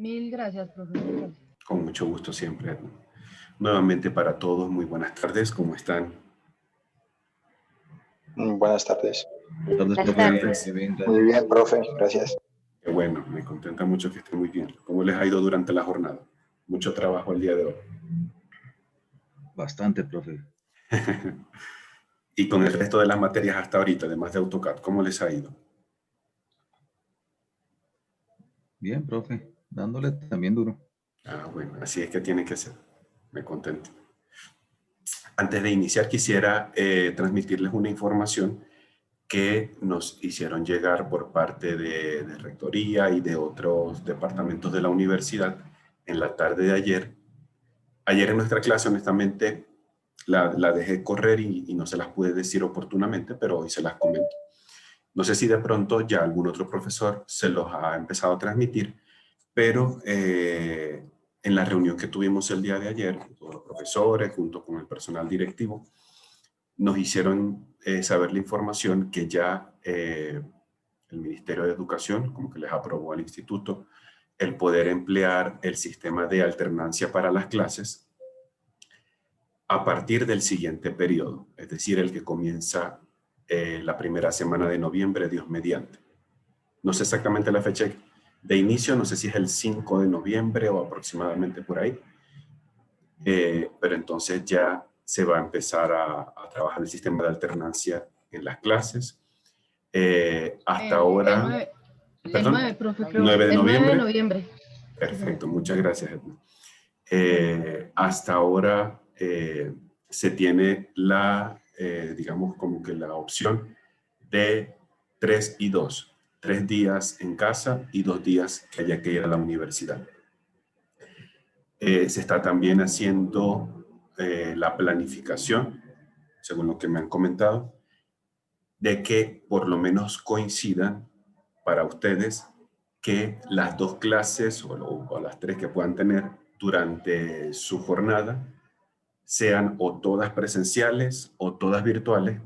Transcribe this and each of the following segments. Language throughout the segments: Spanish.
Mil gracias, profe. Mil gracias. Con mucho gusto siempre, Edna. Nuevamente para todos, muy buenas tardes, ¿cómo están? Buenas tardes. Buenas Buenas tardes, tardes. profe. Bien, Muy gracias. bien, profe, gracias. Qué bueno, me contenta mucho que estén muy bien. ¿Cómo les ha ido durante la jornada? Mucho trabajo el día de hoy. Bastante, profe. Y con el resto de las materias hasta ahorita, además de AutoCAD, ¿cómo les ha ido? Bien, profe. Dándole también duro. Ah, bueno, así es que tiene que ser. Me contento. Antes de iniciar, quisiera transmitirles una información que nos hicieron llegar por parte de Rectoría y de otros departamentos de la universidad en la tarde de ayer. Ayer en nuestra clase, honestamente, la dejé correr y no se las pude decir oportunamente, pero hoy se las comento. No sé si de pronto ya algún otro profesor se los ha empezado a transmitir, pero en la reunión que tuvimos el día de ayer, todos los profesores junto con el personal directivo, nos hicieron saber la información que ya el Ministerio de Educación, como que les aprobó al instituto, el poder emplear el sistema de alternancia para las clases a partir del siguiente periodo, es decir, el que comienza la primera semana de noviembre, Dios mediante. No sé exactamente la fecha de inicio, no sé si es el 5 de noviembre o aproximadamente por ahí, pero entonces ya se va a empezar a trabajar el sistema de alternancia en las clases. Hasta ahora... El 9, profe, creo. 9 de el 9 de noviembre. noviembre. Perfecto, muchas gracias, Edna. Hasta ahora se tiene la, digamos, como que la opción de 3 y 2. 3 días en casa y 2 días que haya que ir a la universidad. Se está también haciendo la planificación, según lo que me han comentado, de que por lo menos coincidan para ustedes que las 2 clases o las 3 que puedan tener durante su jornada sean o todas presenciales o todas virtuales,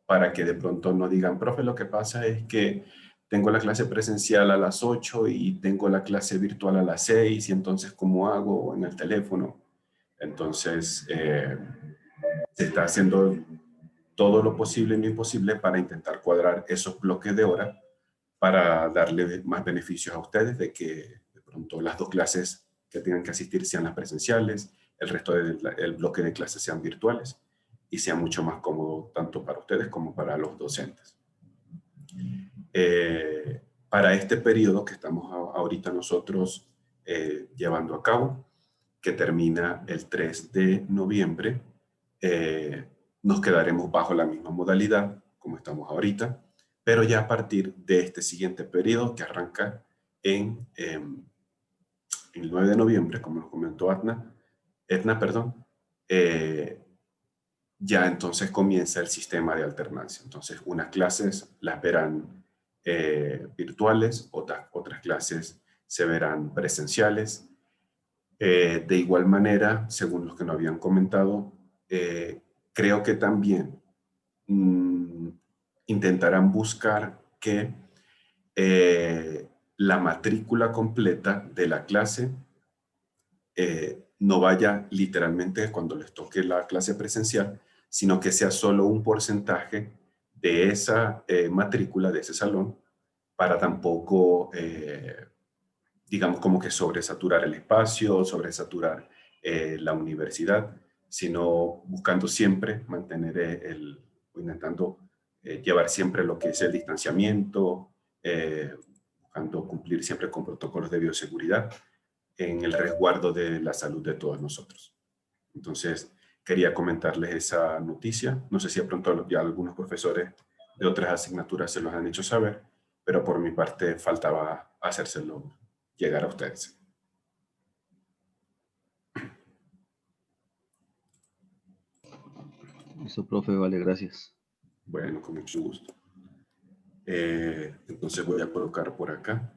para que de pronto no digan, profe, lo que pasa es que tengo la clase presencial a las 8 y tengo la clase virtual a las 6 y entonces ¿cómo hago en el teléfono? Entonces se está haciendo todo lo posible y lo imposible para intentar cuadrar esos bloques de hora para darle más beneficios a ustedes de que de pronto las 2 clases que tengan que asistir sean las presenciales, el resto del bloque de clases sean virtuales y sea mucho más cómodo tanto para ustedes como para los docentes. Para este periodo que estamos ahorita nosotros llevando a cabo, que termina el 3 de noviembre, nos quedaremos bajo la misma modalidad como estamos ahorita, pero ya a partir de este siguiente periodo que arranca en el 9 de noviembre, como nos comentó Edna, perdón, ya entonces comienza el sistema de alternancia. Entonces, unas clases las verán virtuales, otras clases se verán presenciales. De igual manera, según los que nos habían comentado, creo que también intentarán buscar que la matrícula completa de la clase no vaya literalmente cuando les toque la clase presencial, sino que sea solo un porcentaje de esa matrícula, de ese salón, para tampoco, digamos, como que sobresaturar el espacio, sobresaturar la universidad, sino buscando siempre mantener intentando llevar siempre lo que es el distanciamiento, buscando cumplir siempre con protocolos de bioseguridad en el resguardo de la salud de todos nosotros. Entonces, quería comentarles esa noticia. No sé si de pronto ya algunos profesores de otras asignaturas se los han hecho saber, pero por mi parte faltaba hacérselo llegar a ustedes. Listo, profe, vale, gracias. Bueno, con mucho gusto. Entonces voy a colocar por acá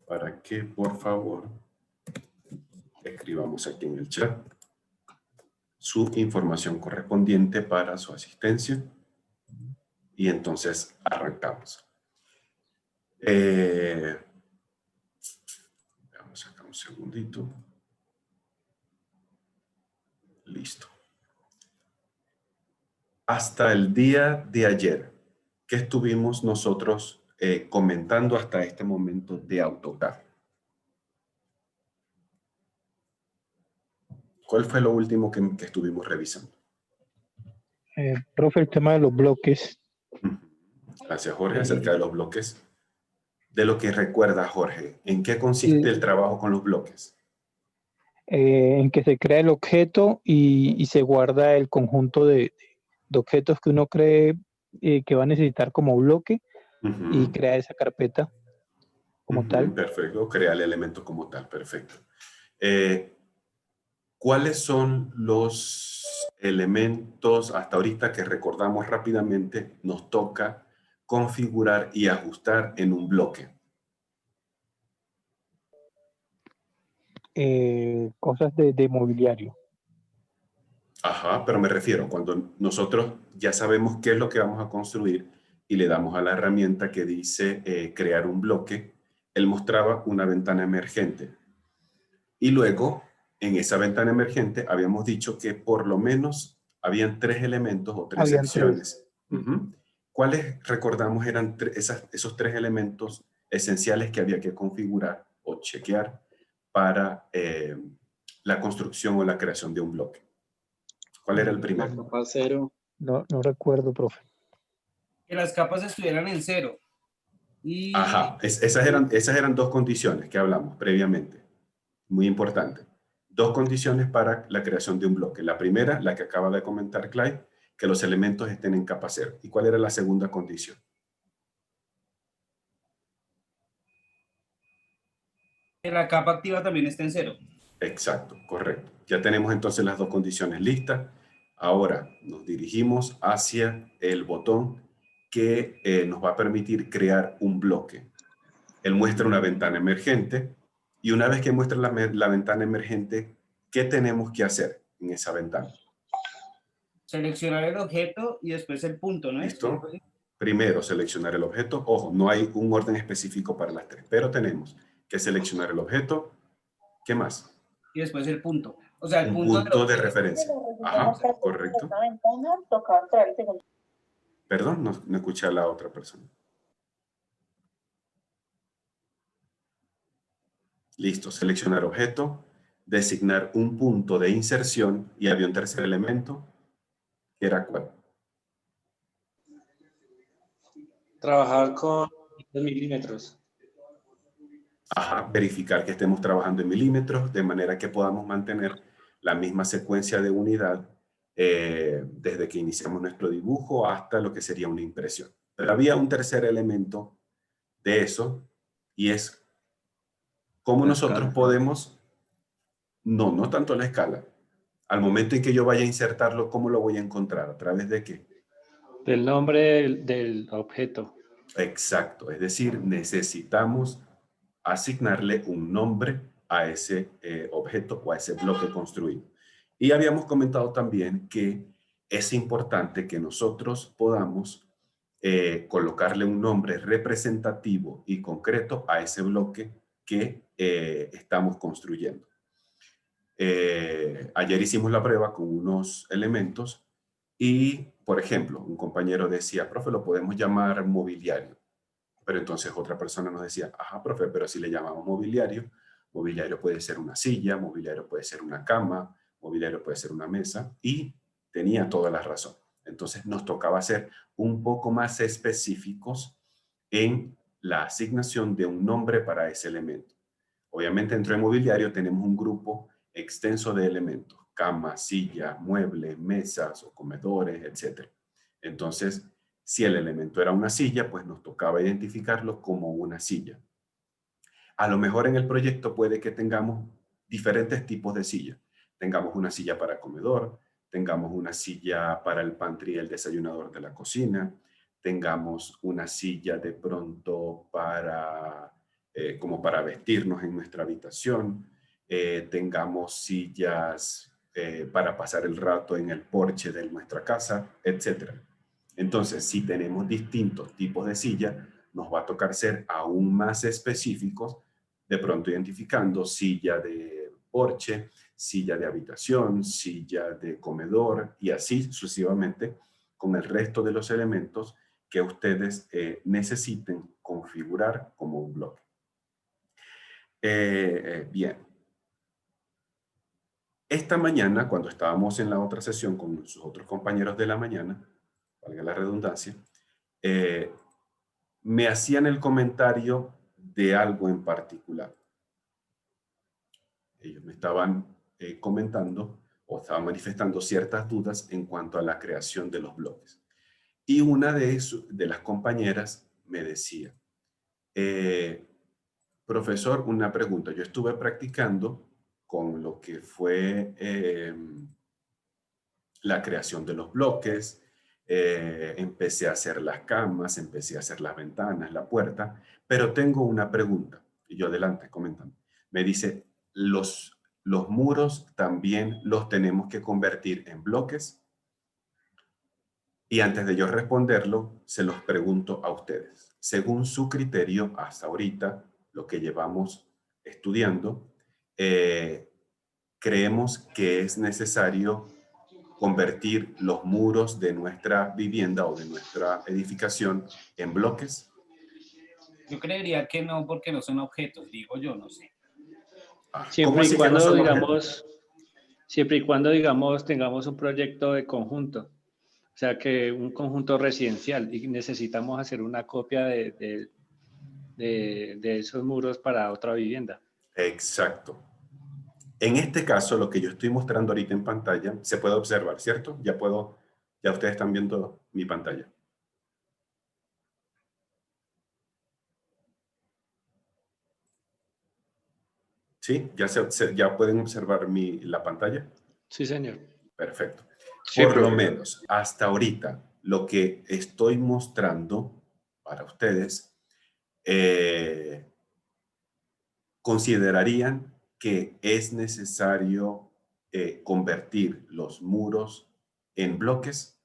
para que, por favor, escribamos aquí en el chat su información correspondiente para su asistencia y entonces arrancamos. Un segundito. Listo. Hasta el día de ayer, ¿qué estuvimos nosotros comentando hasta este momento de AutoCAD? ¿Cuál fue lo último que estuvimos revisando? Profe, el tema de los bloques. Gracias, Jorge, acerca de los bloques. De lo que recuerda, Jorge, ¿en qué consiste el trabajo con los bloques? En que se crea el objeto y se guarda el conjunto de objetos que uno cree que va a necesitar como bloque y crea esa carpeta como tal. Perfecto, crea el elemento como tal, perfecto. ¿Cuáles son los elementos hasta ahorita que recordamos rápidamente nos toca configurar y ajustar en un bloque? Cosas de mobiliario. Ajá, pero me refiero cuando nosotros ya sabemos qué es lo que vamos a construir y le damos a la herramienta que dice crear un bloque, él mostraba una ventana emergente. Y luego, en esa ventana emergente, habíamos dicho que por lo menos habían 3 elementos o 3 secciones. ¿Cuáles recordamos eran esos 3 elementos esenciales que había que configurar o chequear para la construcción o la creación de un bloque? ¿Cuál era el primero? La capa cero. No recuerdo, profe. Que las capas estuvieran en cero. Y Ajá, esas eran 2 condiciones que hablamos previamente. Muy importante. 2 condiciones para la creación de un bloque. La primera, la que acaba de comentar Clyde, que los elementos estén en capa cero. ¿Y cuál era la segunda condición? que la capa activa también esté en cero. Exacto, correcto. Ya tenemos entonces las 2 condiciones listas. Ahora nos dirigimos hacia el botón que nos va a permitir crear un bloque. Él muestra una ventana emergente y una vez que muestra la ventana emergente, ¿qué tenemos que hacer en esa ventana? Seleccionar el objeto y después el punto, ¿no es? ¿Listo? Primero, seleccionar el objeto. Ojo, no hay un orden específico para las 3, pero tenemos que seleccionar el objeto. ¿Qué más? Y después el punto. O sea, el Un punto punto de referencia. Ajá, correcto. Perdón, no escuché a la otra persona. Listo, seleccionar objeto, designar un punto de inserción y había un tercer elemento, que era ¿cuál? Trabajar con milímetros. Ajá, verificar que estemos trabajando en milímetros de manera que podamos mantener la misma secuencia de unidad desde que iniciamos nuestro dibujo hasta lo que sería una impresión. Pero había un tercer elemento de eso y es cómo nosotros podemos, no tanto la escala, al momento en que yo vaya a insertarlo, ¿cómo lo voy a encontrar? ¿A través de qué? Del nombre del objeto. Exacto, es decir, necesitamos asignarle un nombre a ese objeto o a ese bloque construido. Y habíamos comentado también que es importante que nosotros podamos colocarle un nombre representativo y concreto a ese bloque que estamos construyendo. Ayer hicimos la prueba con unos elementos y, por ejemplo, un compañero decía, profe, lo podemos llamar mobiliario. Pero entonces otra persona nos decía, ajá, profe, pero si le llamamos mobiliario, mobiliario puede ser una silla, mobiliario puede ser una cama, mobiliario puede ser una mesa, y tenía toda la razón. Entonces nos tocaba ser un poco más específicos en la asignación de un nombre para ese elemento. Obviamente dentro de mobiliario tenemos un grupo extenso de elementos, camas, sillas, muebles, mesas o comedores, etc. Entonces, si el elemento era una silla, pues nos tocaba identificarlo como una silla. A lo mejor en el proyecto puede que tengamos diferentes tipos de sillas. Tengamos una silla para comedor, tengamos una silla para el pantry, el desayunador de la cocina, tengamos una silla de pronto para, como para vestirnos en nuestra habitación, tengamos sillas para pasar el rato en el porche de nuestra casa, etc. Entonces, si tenemos distintos tipos de silla, nos va a tocar ser aún más específicos de pronto identificando silla de porche, silla de habitación, silla de comedor y así sucesivamente con el resto de los elementos que ustedes necesiten configurar como un bloque. Bien. Esta mañana, cuando estábamos en la otra sesión con nuestros otros compañeros de la mañana, valga la redundancia, me hacían el comentario de algo en particular. Ellos me estaban comentando o estaban manifestando ciertas dudas en cuanto a la creación de los bloques. Y una de las compañeras me decía, profesor, una pregunta. Yo estuve practicando con lo que fue la creación de los bloques, empecé a hacer las camas, empecé a hacer las ventanas, la puerta, pero tengo una pregunta. Y yo adelante, comentando. Me dice, los muros también los tenemos que convertir en bloques. Y antes de yo responderlo, se los pregunto a ustedes. Según su criterio, hasta ahorita, lo que llevamos estudiando, creemos que es necesario convertir los muros de nuestra vivienda o de nuestra edificación en bloques. Yo creería que no, porque no son objetos, digo yo, no sé. ¿Cómo así que no son objetos? Siempre y cuando, digamos, tengamos un proyecto de conjunto. O sea, que un conjunto residencial y necesitamos hacer una copia de esos muros para otra vivienda. Exacto. En este caso, lo que yo estoy mostrando ahorita en pantalla, se puede observar, ¿cierto? Ya ustedes están viendo mi pantalla. ¿Sí? ¿Ya pueden observar la pantalla? Sí, señor. Perfecto. Sí, Por lo profe. menos, hasta ahorita, lo que estoy mostrando para ustedes, considerarían que es necesario convertir los muros en bloques,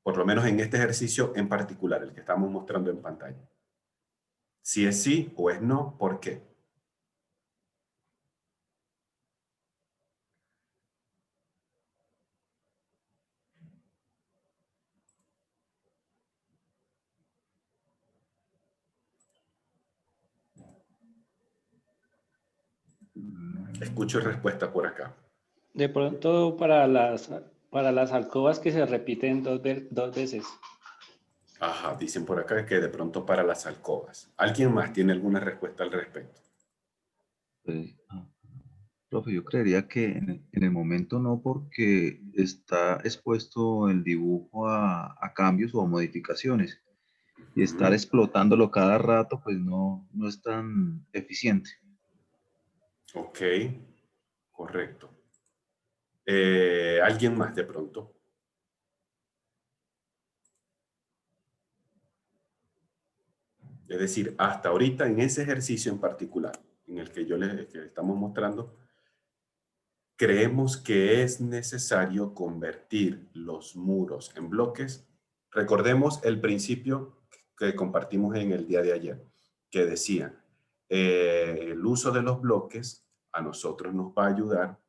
por lo menos en este ejercicio en particular, el que estamos mostrando en pantalla. Si es sí o es no, ¿por qué? Escucho respuesta por acá. De pronto para las alcobas que se repiten dos veces. Ajá, dicen por acá que de pronto para las alcobas. ¿Alguien más tiene alguna respuesta al respecto? Pues, profe, yo creería que en el momento no, porque está expuesto el dibujo a cambios o a modificaciones. Y estar explotándolo cada rato, pues no es tan eficiente. Ok, correcto. ¿Alguien más de pronto? Es decir, hasta ahorita en ese ejercicio en particular, en el que que estamos mostrando, creemos que es necesario convertir los muros en bloques. Recordemos el principio que compartimos en el día de ayer, que decía, el uso de los bloques a nosotros nos va a ayudar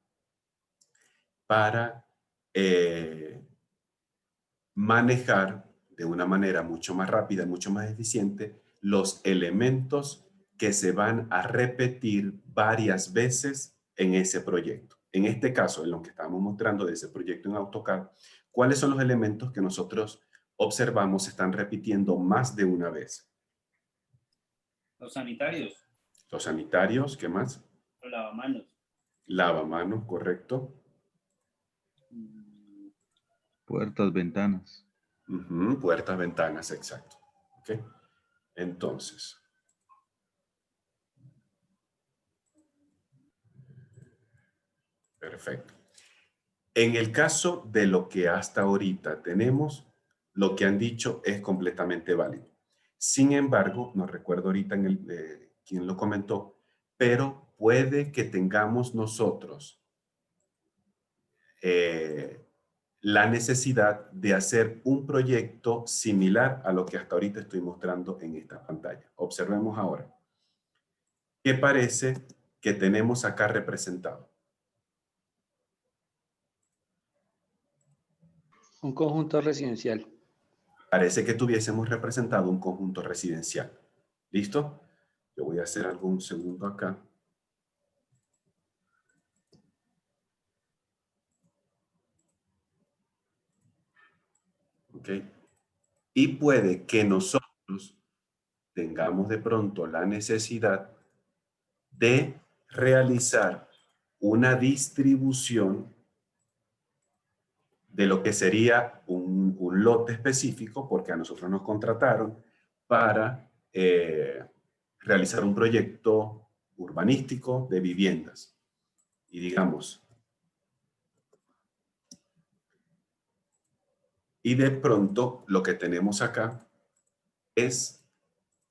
para manejar de una manera mucho más rápida, mucho más eficiente, los elementos que se van a repetir varias veces en ese proyecto. En este caso, en lo que estamos mostrando de ese proyecto en AutoCAD, ¿cuáles son los elementos que nosotros observamos se están repitiendo más de una vez? Los sanitarios. Los sanitarios, ¿qué más? Los lavamanos. Lavamanos, correcto. Puertas, ventanas. Puertas, ventanas, exacto. ¿Okay? Entonces, perfecto. En el caso de lo que hasta ahorita tenemos, lo que han dicho es completamente válido. Sin embargo, no recuerdo ahorita quién lo comentó, pero puede que tengamos nosotros la necesidad de hacer un proyecto similar a lo que hasta ahorita estoy mostrando en esta pantalla. Observemos ahora. ¿Qué parece que tenemos acá representado? Un conjunto residencial. Parece que tuviésemos representado un conjunto residencial. ¿Listo? Yo voy a hacer algo un segundo acá. ¿Ok? Y puede que nosotros tengamos de pronto la necesidad de realizar una distribución de lo que sería un lote específico, porque a nosotros nos contrataron para realizar un proyecto urbanístico de viviendas. Y digamos, y de pronto lo que tenemos acá es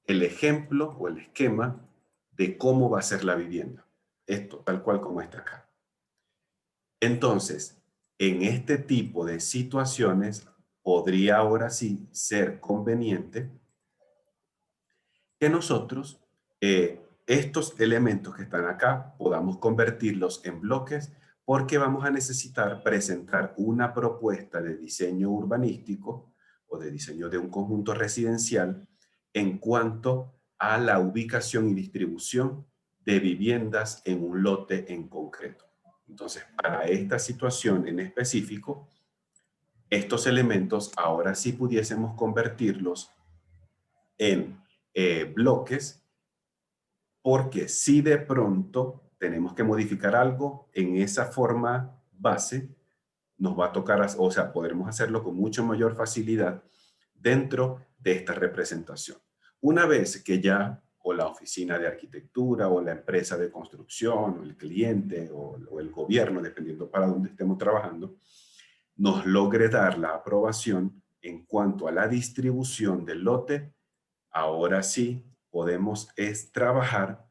el ejemplo o el esquema de cómo va a ser la vivienda. Esto, tal cual como está acá. Entonces, en este tipo de situaciones, podría ahora sí ser conveniente que nosotros estos elementos que están acá podamos convertirlos en bloques, porque vamos a necesitar presentar una propuesta de diseño urbanístico o de diseño de un conjunto residencial en cuanto a la ubicación y distribución de viviendas en un lote en concreto. Entonces, para esta situación en específico, estos elementos ahora sí pudiésemos convertirlos en bloques, porque si de pronto tenemos que modificar algo en esa forma base, nos va a tocar, o sea, podremos hacerlo con mucho mayor facilidad dentro de esta representación. Una vez que ya o la oficina de arquitectura o la empresa de construcción o el cliente o el gobierno, dependiendo para dónde estemos trabajando, nos logre dar la aprobación en cuanto a la distribución del lote, ahora sí podemos trabajar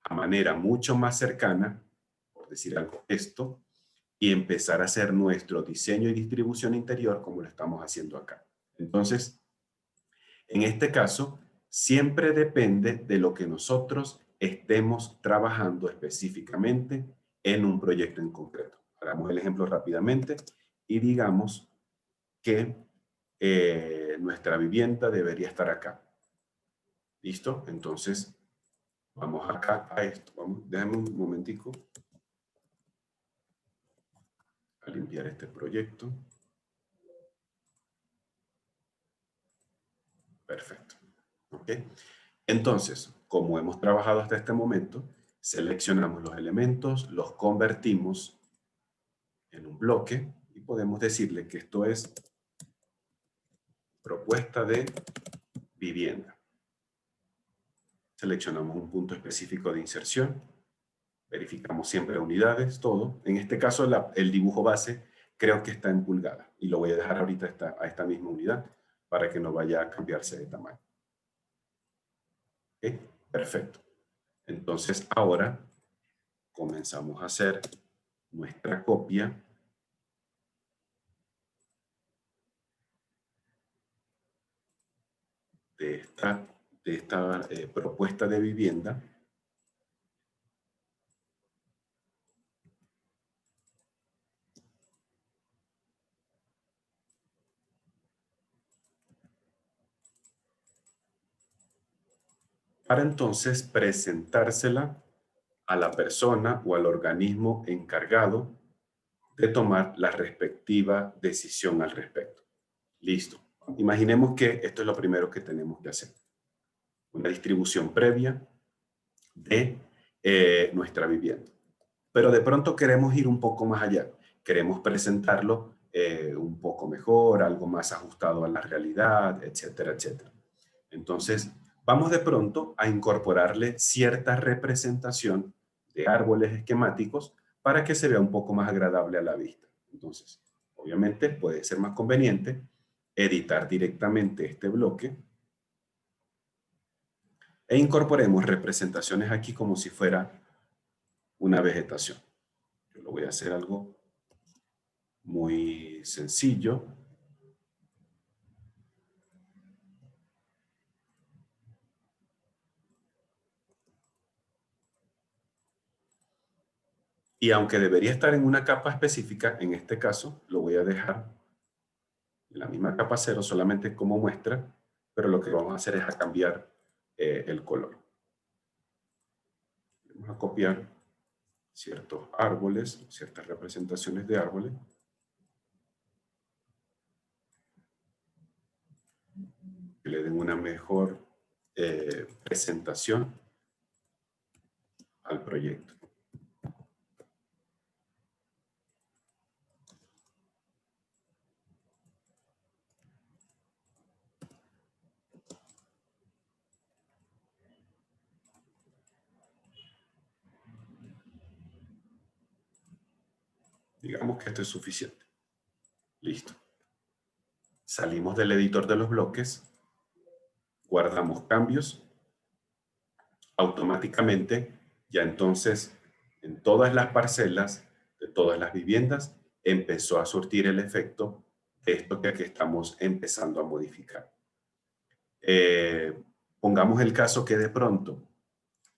a manera mucho más cercana, por decir algo, esto, y empezar a hacer nuestro diseño y distribución interior como lo estamos haciendo acá. Entonces, en este caso, siempre depende de lo que nosotros estemos trabajando específicamente en un proyecto en concreto. Hagamos el ejemplo rápidamente y digamos que nuestra vivienda debería estar acá. ¿Listo? Entonces, vamos acá a esto. Déjame un momentico a limpiar este proyecto. Perfecto. ¿Ok? Entonces, como hemos trabajado hasta este momento, seleccionamos los elementos, los convertimos en un bloque y podemos decirle que esto es propuesta de vivienda. Seleccionamos un punto específico de inserción, verificamos siempre unidades, todo. En este caso, el dibujo base creo que está en pulgada y lo voy a dejar ahorita a esta misma unidad para que no vaya a cambiarse de tamaño. ¿Ok? Perfecto. Entonces, ahora comenzamos a hacer nuestra copia de esta propuesta de vivienda. Para entonces presentársela a la persona o al organismo encargado de tomar la respectiva decisión al respecto. Listo. Imaginemos que esto es lo primero que tenemos que hacer. Una distribución previa de nuestra vivienda. Pero de pronto queremos ir un poco más allá. Queremos presentarlo un poco mejor, algo más ajustado a la realidad, etcétera, etcétera. Entonces, vamos de pronto a incorporarle cierta representación de árboles esquemáticos para que se vea un poco más agradable a la vista. Entonces, obviamente puede ser más conveniente editar directamente este bloque e incorporemos representaciones aquí como si fuera una vegetación. Yo lo voy a hacer algo muy sencillo. Y aunque debería estar en una capa específica, en este caso lo voy a dejar en la misma capa 0, solamente como muestra, pero lo que vamos a hacer es a cambiar el color. Vamos a copiar ciertos árboles, ciertas representaciones de árboles. Que le den una mejor presentación al proyecto. Digamos que esto es suficiente. Listo. Salimos del editor de los bloques, guardamos cambios. Automáticamente, ya entonces, en todas las parcelas de todas las viviendas, empezó a surtir el efecto de esto que aquí estamos empezando a modificar. Pongamos el caso que de pronto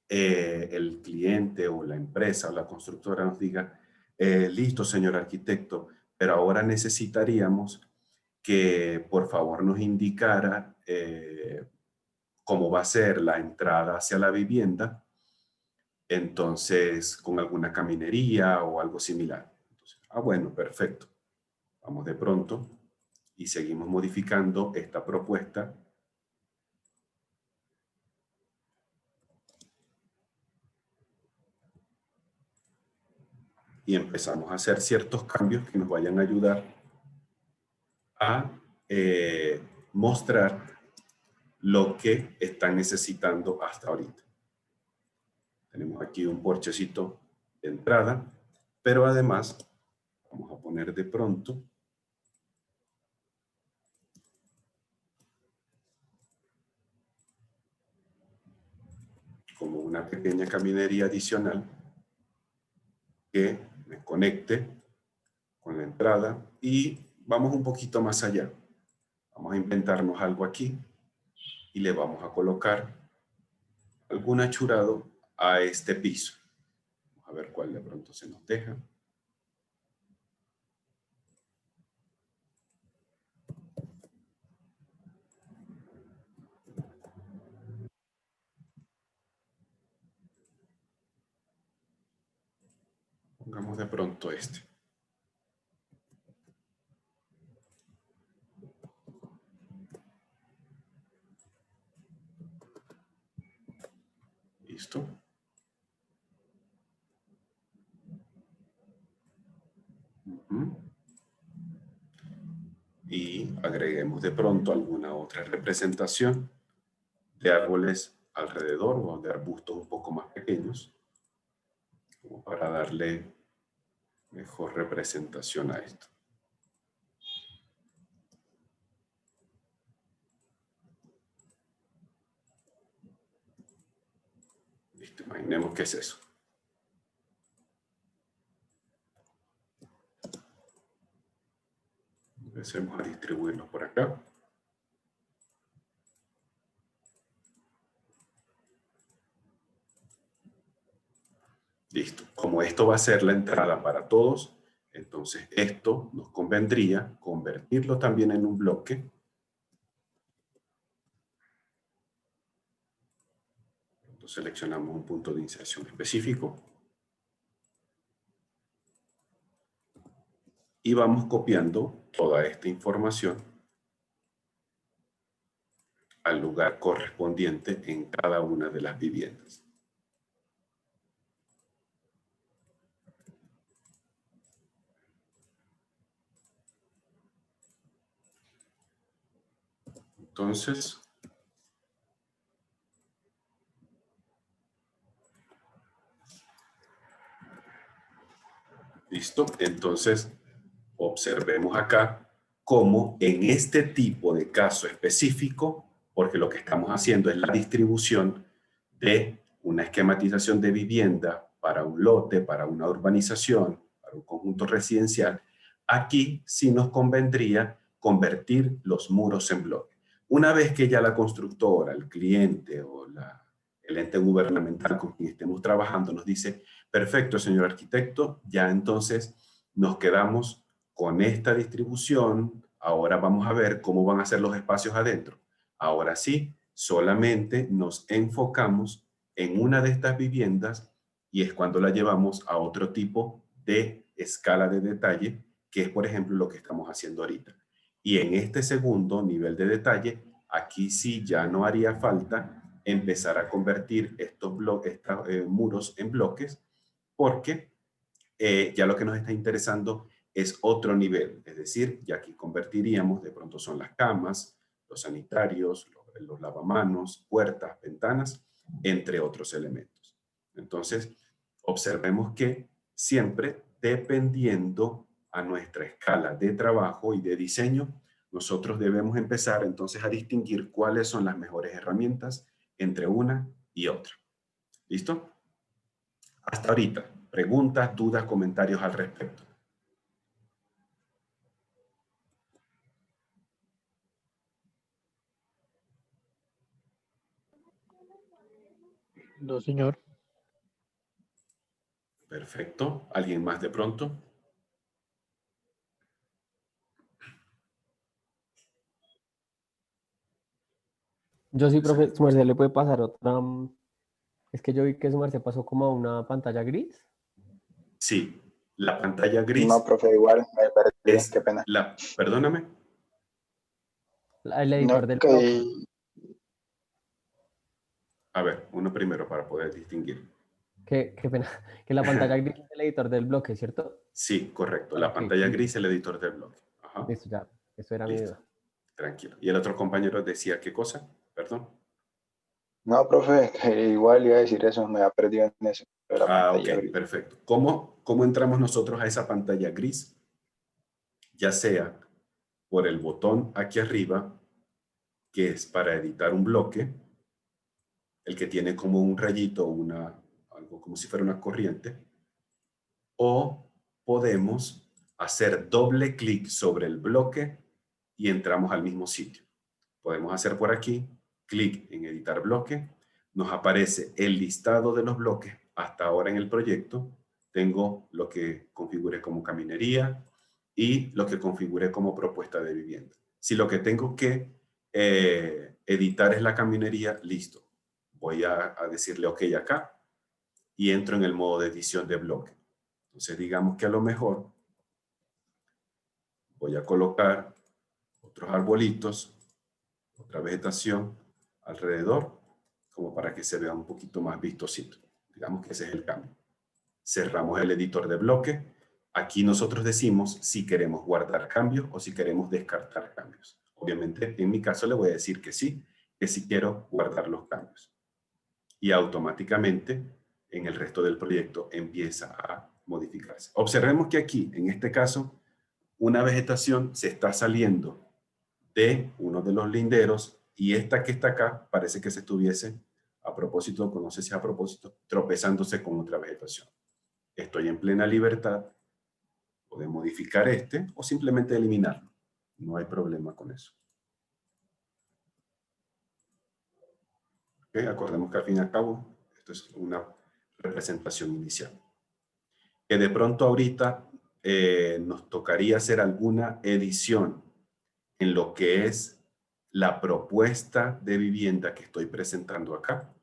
el cliente o la empresa o la constructora nos diga, listo, señor arquitecto, pero ahora necesitaríamos que por favor nos indicara cómo va a ser la entrada hacia la vivienda, entonces con alguna caminería o algo similar. Entonces, bueno, perfecto. Vamos de pronto y seguimos modificando esta propuesta. Y empezamos a hacer ciertos cambios que nos vayan a ayudar a mostrar lo que están necesitando hasta ahorita. Tenemos aquí un porchecito de entrada, pero además vamos a poner de pronto como una pequeña caminería adicional que me conecte con la entrada y vamos un poquito más allá. Vamos a inventarnos algo aquí y le vamos a colocar algún achurado a este piso. Vamos a ver cuál de pronto se nos deja. Pongamos de pronto este. ¿Listo? Y agreguemos de pronto alguna otra representación de árboles alrededor o de arbustos un poco más pequeños, como para darle mejor representación a esto. Listo, imaginemos qué es eso. Empecemos a distribuirlos por acá. Listo. Como esto va a ser la entrada para todos, entonces esto nos convendría convertirlo también en un bloque. Entonces seleccionamos un punto de inserción específico. Y vamos copiando toda esta información al lugar correspondiente en cada una de las viviendas. Entonces, listo. Entonces, observemos acá cómo en este tipo de caso específico, porque lo que estamos haciendo es la distribución de una esquematización de vivienda para un lote, para una urbanización, para un conjunto residencial, Aquí sí nos convendría convertir los muros en bloques. Una vez que ya la constructora, el cliente o el ente gubernamental con quien estemos trabajando nos dice, perfecto, señor arquitecto, ya entonces nos quedamos con esta distribución, ahora vamos a ver cómo van a ser los espacios adentro. Ahora sí, solamente nos enfocamos en una de estas viviendas y es cuando la llevamos a otro tipo de escala de detalle, que es, por ejemplo, lo que estamos haciendo ahorita. Y en este segundo nivel de detalle, aquí sí ya no haría falta empezar a convertir estos muros en bloques, porque ya lo que nos está interesando es otro nivel. Es decir, ya aquí convertiríamos, de pronto son las camas, los sanitarios, los lavamanos, puertas, ventanas, entre otros elementos. Entonces, observemos que siempre dependiendo a nuestra escala de trabajo y de diseño, nosotros debemos empezar entonces a distinguir cuáles son las mejores herramientas entre una y otra. ¿Listo? Hasta ahorita, preguntas, dudas, comentarios al respecto. No, señor. Perfecto. ¿Alguien más de pronto? Yo sí, profe, su merced le puede pasar otra. Es que yo vi que su merced pasó como a una pantalla gris. Sí, la pantalla gris. No, profe, igual me perdí, es qué pena. Perdóname. El editor No, del que bloque. A ver, uno primero para poder distinguir. Qué pena. Que la pantalla gris es el editor del bloque, ¿cierto? Sí, correcto. La pantalla gris, el editor del bloque. Ajá. Listo, ya. Eso era mi Listo. duda. Tranquilo. ¿Y el otro compañero decía qué cosa? Perdón. no, profe, que igual iba a decir eso, me había perdido en eso. De la pantalla Ok, gris. perfecto. ¿Cómo entramos nosotros a esa pantalla gris? Ya sea por el botón aquí arriba, que es para editar un bloque, el que tiene como un rayito, algo como si fuera una corriente, o podemos hacer doble clic sobre el bloque y entramos al mismo sitio. Podemos hacer por aquí, clic en editar bloque, nos aparece el listado de los bloques. Hasta ahora en el proyecto tengo lo que configuré como caminería y lo que configuré como propuesta de vivienda. Si lo que tengo que editar es la caminería, listo. Voy a decirle OK acá y entro en el modo de edición de bloque. Entonces digamos que a lo mejor voy a colocar otros arbolitos, otra vegetación alrededor, como para que se vea un poquito más vistosito. Digamos que ese es el cambio. Cerramos el editor de bloque. Aquí nosotros decimos si queremos guardar cambios o si queremos descartar cambios. Obviamente, en mi caso le voy a decir que sí quiero guardar los cambios. Y automáticamente, en el resto del proyecto, empieza a modificarse. Observemos que aquí, en este caso, una vegetación se está saliendo de uno de los linderos y esta que está acá parece que se estuviese a propósito, no sé si a propósito, tropezándose con otra vegetación. Estoy en plena libertad de modificar o simplemente eliminarlo. No hay problema con eso. ¿Okay? Acordemos que al fin y al cabo esto es una representación inicial. Que de pronto ahorita nos tocaría hacer alguna edición en lo que es la propuesta de vivienda que estoy presentando acá.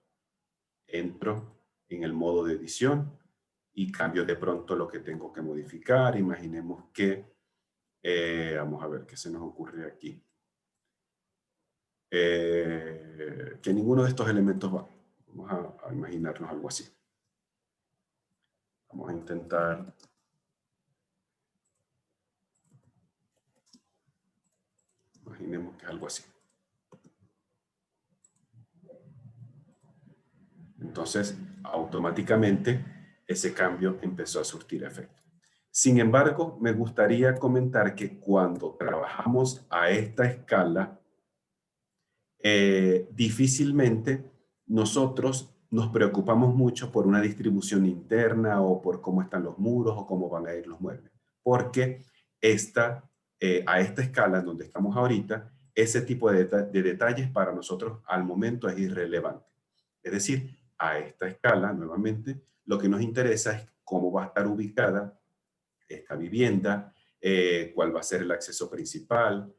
Entro en el modo de edición y cambio de pronto lo que tengo que modificar. Imaginemos que, vamos a ver qué se nos ocurre aquí. Que ninguno de estos elementos va. Vamos a imaginarnos algo así. Vamos a intentar... Imaginemos que es algo así. Entonces, automáticamente, ese cambio empezó a surtir efecto. Sin embargo, me gustaría comentar que cuando trabajamos a esta escala, difícilmente nosotros nos preocupamos mucho por una distribución interna o por cómo están los muros o cómo van a ir los muebles. Porque a esta escala en donde estamos ahorita, ese tipo de detalles para nosotros al momento es irrelevante. Es decir, a esta escala, nuevamente, lo que nos interesa es cómo va a estar ubicada esta vivienda, cuál va a ser el acceso principal,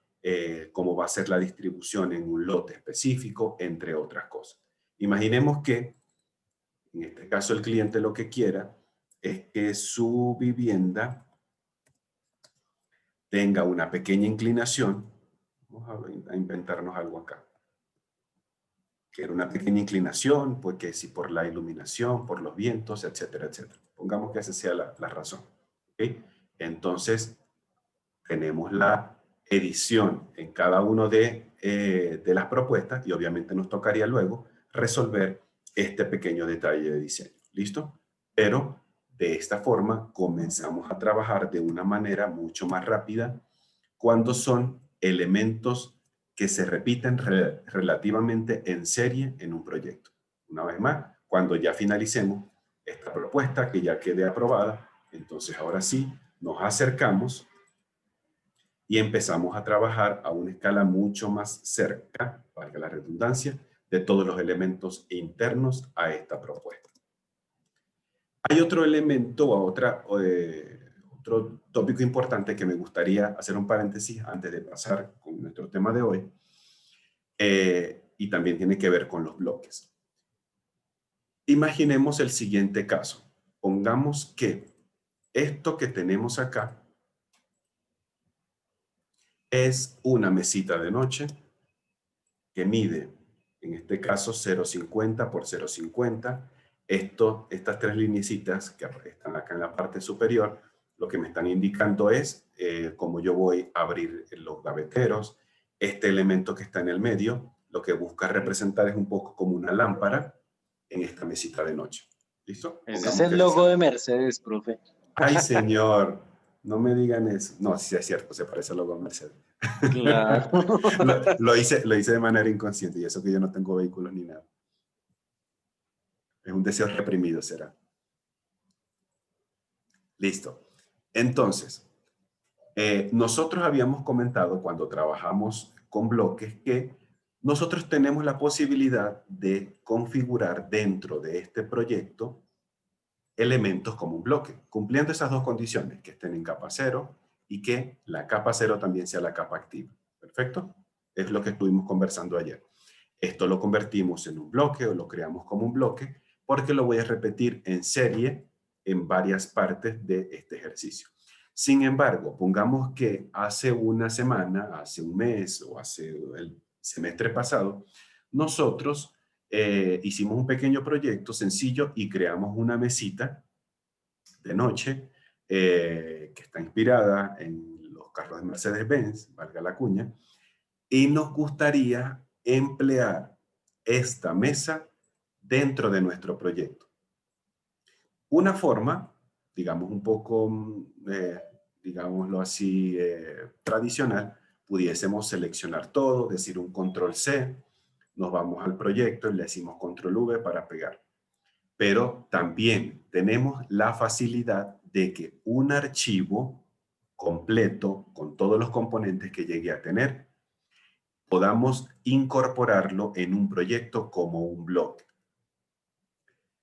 cómo va a ser la distribución en un lote específico, entre otras cosas. Imaginemos que, en este caso, el cliente lo que quiera es que su vivienda tenga una pequeña inclinación. Vamos a inventarnos algo acá. Que era una pequeña inclinación, pues que si por la iluminación, por los vientos, etcétera, etcétera. Pongamos que esa sea la razón. ¿Okay? Entonces, tenemos la edición en cada uno de las propuestas y obviamente nos tocaría luego resolver este pequeño detalle de diseño. ¿Listo? Pero de esta forma comenzamos a trabajar de una manera mucho más rápida cuando son elementos que se repiten relativamente en serie en un proyecto. Una vez más, cuando ya finalicemos esta propuesta, que ya quede aprobada, entonces ahora sí nos acercamos y empezamos a trabajar a una escala mucho más cerca, valga la redundancia, de todos los elementos internos a esta propuesta. Hay otro elemento, otro tópico importante que me gustaría hacer un paréntesis antes de pasar con nuestro tema de hoy, y también tiene que ver con los bloques. Imaginemos el siguiente caso. Pongamos que esto que tenemos acá es una mesita de noche que mide, en este caso, 0,50 por 0,50. Estas tres lineecitas que están acá en la parte superior, lo que me están indicando es cómo yo voy a abrir los gaveteros. Este elemento que está en el medio, lo que busca representar es un poco como una lámpara en esta mesita de noche. ¿Listo? Ese es el logo de Mercedes, profe. Ay, señor, no me digan eso. No, sí es cierto, se parece al logo de Mercedes. Claro. lo hice de manera inconsciente y eso que yo no tengo vehículos ni nada. Es un deseo reprimido, será. Listo. Entonces, nosotros habíamos comentado cuando trabajamos con bloques que nosotros tenemos la posibilidad de configurar dentro de este proyecto elementos como un bloque, cumpliendo esas dos condiciones, que estén en capa 0 y que la capa 0 también sea la capa activa. ¿Perfecto? Es lo que estuvimos conversando ayer. Esto lo convertimos en un bloque o lo creamos como un bloque porque lo voy a repetir en serie en varias partes de este ejercicio. Sin embargo, pongamos que hace una semana, hace un mes o hace el semestre pasado, nosotros hicimos un pequeño proyecto sencillo y creamos una mesita de noche que está inspirada en los carros de Mercedes-Benz, valga la cuña, y nos gustaría emplear esta mesa dentro de nuestro proyecto. Una forma, digamos un poco, digámoslo así, tradicional, pudiésemos seleccionar todo, decir un control C, nos vamos al proyecto y le decimos control V para pegar. Pero también tenemos la facilidad de que un archivo completo con todos los componentes que llegue a tener, podamos incorporarlo en un proyecto como un bloque.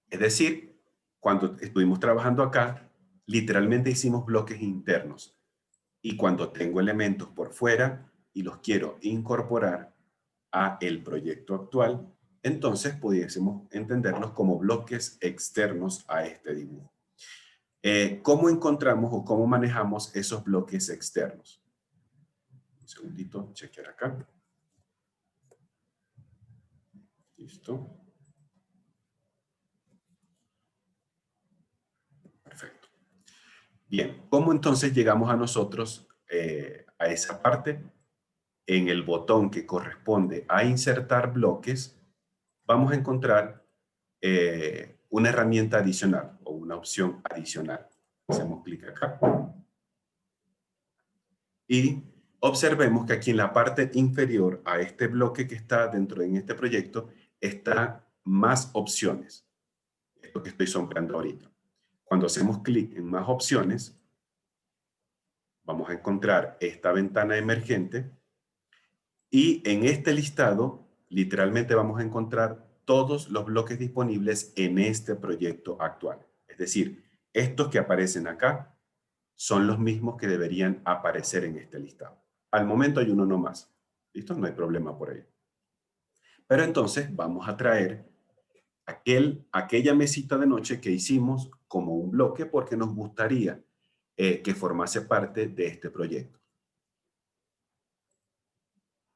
Es decir, cuando estuvimos trabajando acá, literalmente hicimos bloques internos. Y cuando tengo elementos por fuera y los quiero incorporar a el proyecto actual, entonces pudiésemos entenderlos como bloques externos a este dibujo. ¿Cómo encontramos o cómo manejamos esos bloques externos? Un segundito, chequear acá. Listo. Perfecto. Bien, ¿cómo entonces llegamos a nosotros a esa parte? En el botón que corresponde a insertar bloques, vamos a encontrar una herramienta adicional o una opción adicional. Hacemos clic acá. Y observemos que aquí en la parte inferior a este bloque que está dentro de este proyecto, está más opciones. Esto que estoy sombreando ahorita. Cuando hacemos clic en más opciones, vamos a encontrar esta ventana emergente y en este listado literalmente vamos a encontrar todos los bloques disponibles en este proyecto actual. Es decir, estos que aparecen acá son los mismos que deberían aparecer en este listado. Al momento hay uno nomás. ¿Listo? No hay problema por ahí. Pero entonces vamos a traer aquella mesita de noche que hicimos como un bloque porque nos gustaría que formase parte de este proyecto.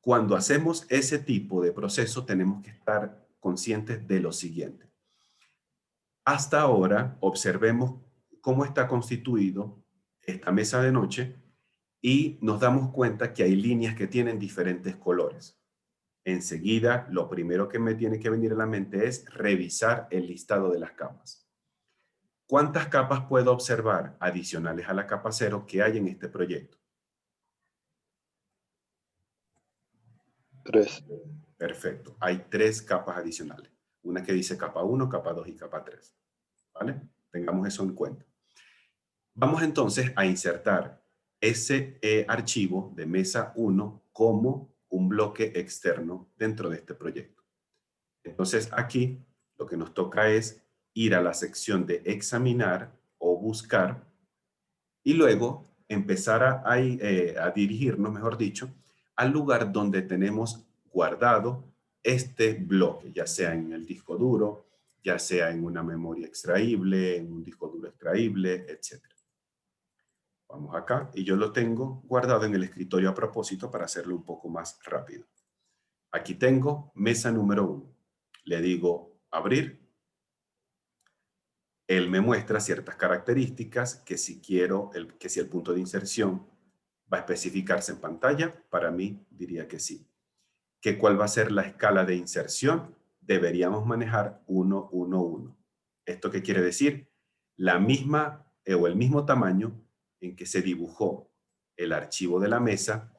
Cuando hacemos ese tipo de proceso tenemos que estar conscientes de lo siguiente. Hasta ahora observemos cómo está constituido esta mesa de noche y nos damos cuenta que hay líneas que tienen diferentes colores. Enseguida, lo primero que me tiene que venir a la mente es revisar el listado de las capas. ¿Cuántas capas puedo observar adicionales a la capa 0 que hay en este proyecto? 3. Perfecto. Hay 3 capas adicionales. Una que dice capa 1, capa 2 y capa 3. ¿Vale? Tengamos eso en cuenta. Vamos entonces a insertar ese archivo de mesa 1 como un bloque externo dentro de este proyecto. Entonces aquí lo que nos toca es ir a la sección de examinar o buscar y luego empezar a dirigirnos, mejor dicho, al lugar donde tenemos guardado este bloque, ya sea en el disco duro, ya sea en una memoria extraíble, en un disco duro extraíble, etc. Vamos acá y yo lo tengo guardado en el escritorio a propósito para hacerlo un poco más rápido. Aquí tengo mesa número 1. Le digo abrir. Él me muestra ciertas características que si quiero, que si el punto de inserción va a especificarse en pantalla, para mí diría que sí. ¿Que cuál va a ser la escala de inserción? Deberíamos manejar 1, 1, 1. ¿Esto qué quiere decir? La misma o el mismo tamaño en que se dibujó el archivo de la mesa,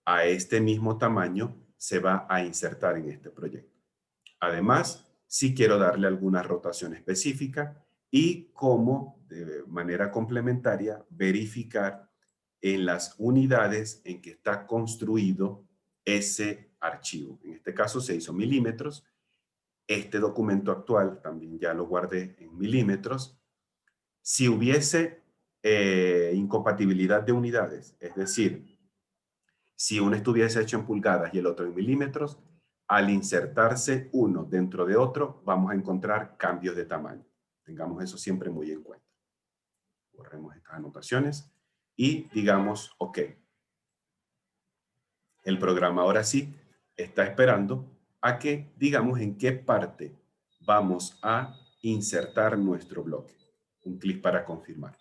a este mismo tamaño se va a insertar en este proyecto. Además, si quiero darle alguna rotación específica y cómo, de manera complementaria, verificar en las unidades en que está construido ese archivo. En este caso se hizo milímetros. Este documento actual también ya lo guardé en milímetros. Si hubiese incompatibilidad de unidades, es decir, si uno estuviese hecho en pulgadas y el otro en milímetros, al insertarse uno dentro de otro, vamos a encontrar cambios de tamaño. Tengamos eso siempre muy en cuenta. Borremos estas anotaciones y digamos OK. El programa ahora sí está esperando a que digamos en qué parte vamos a insertar nuestro bloque. Un clic para confirmar.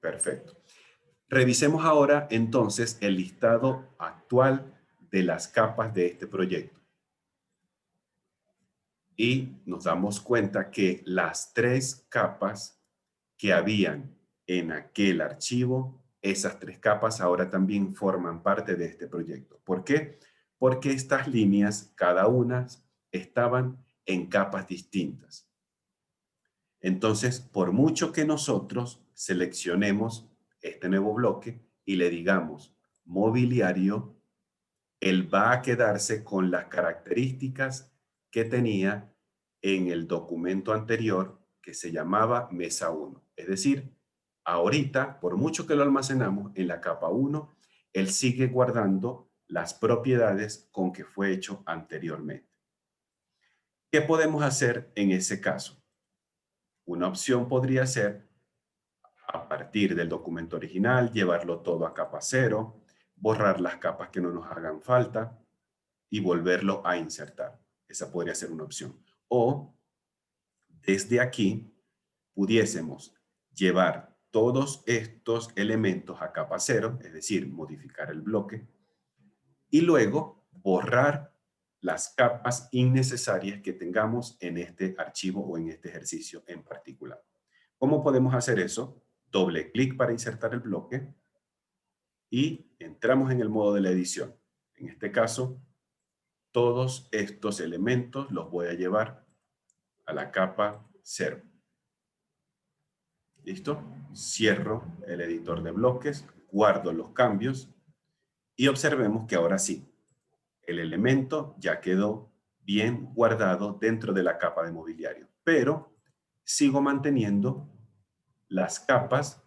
Perfecto. Revisemos ahora entonces el listado actual de las capas de este proyecto. Y nos damos cuenta que las 3 capas que habían en aquel archivo, esas 3 capas ahora también forman parte de este proyecto. ¿Por qué? Porque estas líneas, cada una, estaban en capas distintas. Entonces, por mucho que nosotros seleccionemos este nuevo bloque y le digamos mobiliario, él va a quedarse con las características que tenía en el documento anterior que se llamaba mesa 1. Es decir, ahorita, por mucho que lo almacenamos en la capa 1, él sigue guardando las propiedades con que fue hecho anteriormente. ¿Qué podemos hacer en ese caso? Una opción podría ser, a partir del documento original, llevarlo todo a capa 0, borrar las capas que no nos hagan falta y volverlo a insertar. Esa podría ser una opción. O, desde aquí, pudiésemos llevar todos estos elementos a capa 0, es decir, modificar el bloque, y luego borrar las capas innecesarias que tengamos en este archivo o en este ejercicio en particular. ¿Cómo podemos hacer eso? Doble clic para insertar el bloque y entramos en el modo de la edición. En este caso, todos estos elementos los voy a llevar a la capa 0. ¿Listo? Cierro el editor de bloques, guardo los cambios y observemos que ahora sí, el elemento ya quedó bien guardado dentro de la capa de mobiliario, pero sigo manteniendo las capas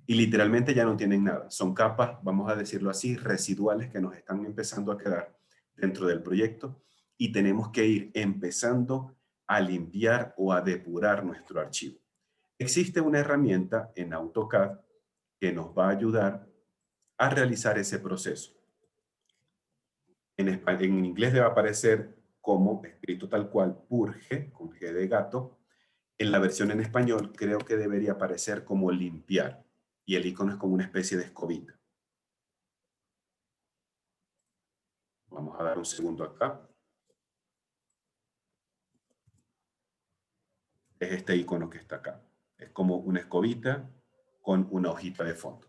y literalmente ya no tienen nada. Son capas, vamos a decirlo así, residuales que nos están empezando a quedar dentro del proyecto y tenemos que ir empezando a limpiar o a depurar nuestro archivo. Existe una herramienta en AutoCAD que nos va a ayudar a realizar ese proceso. En inglés le va a aparecer como escrito tal cual, purge, con G de gato. En la versión en español creo que debería aparecer como limpiar. Y el icono es como una especie de escobita. Vamos a dar un segundo acá. Es este icono que está acá. Es como una escobita con una hojita de fondo.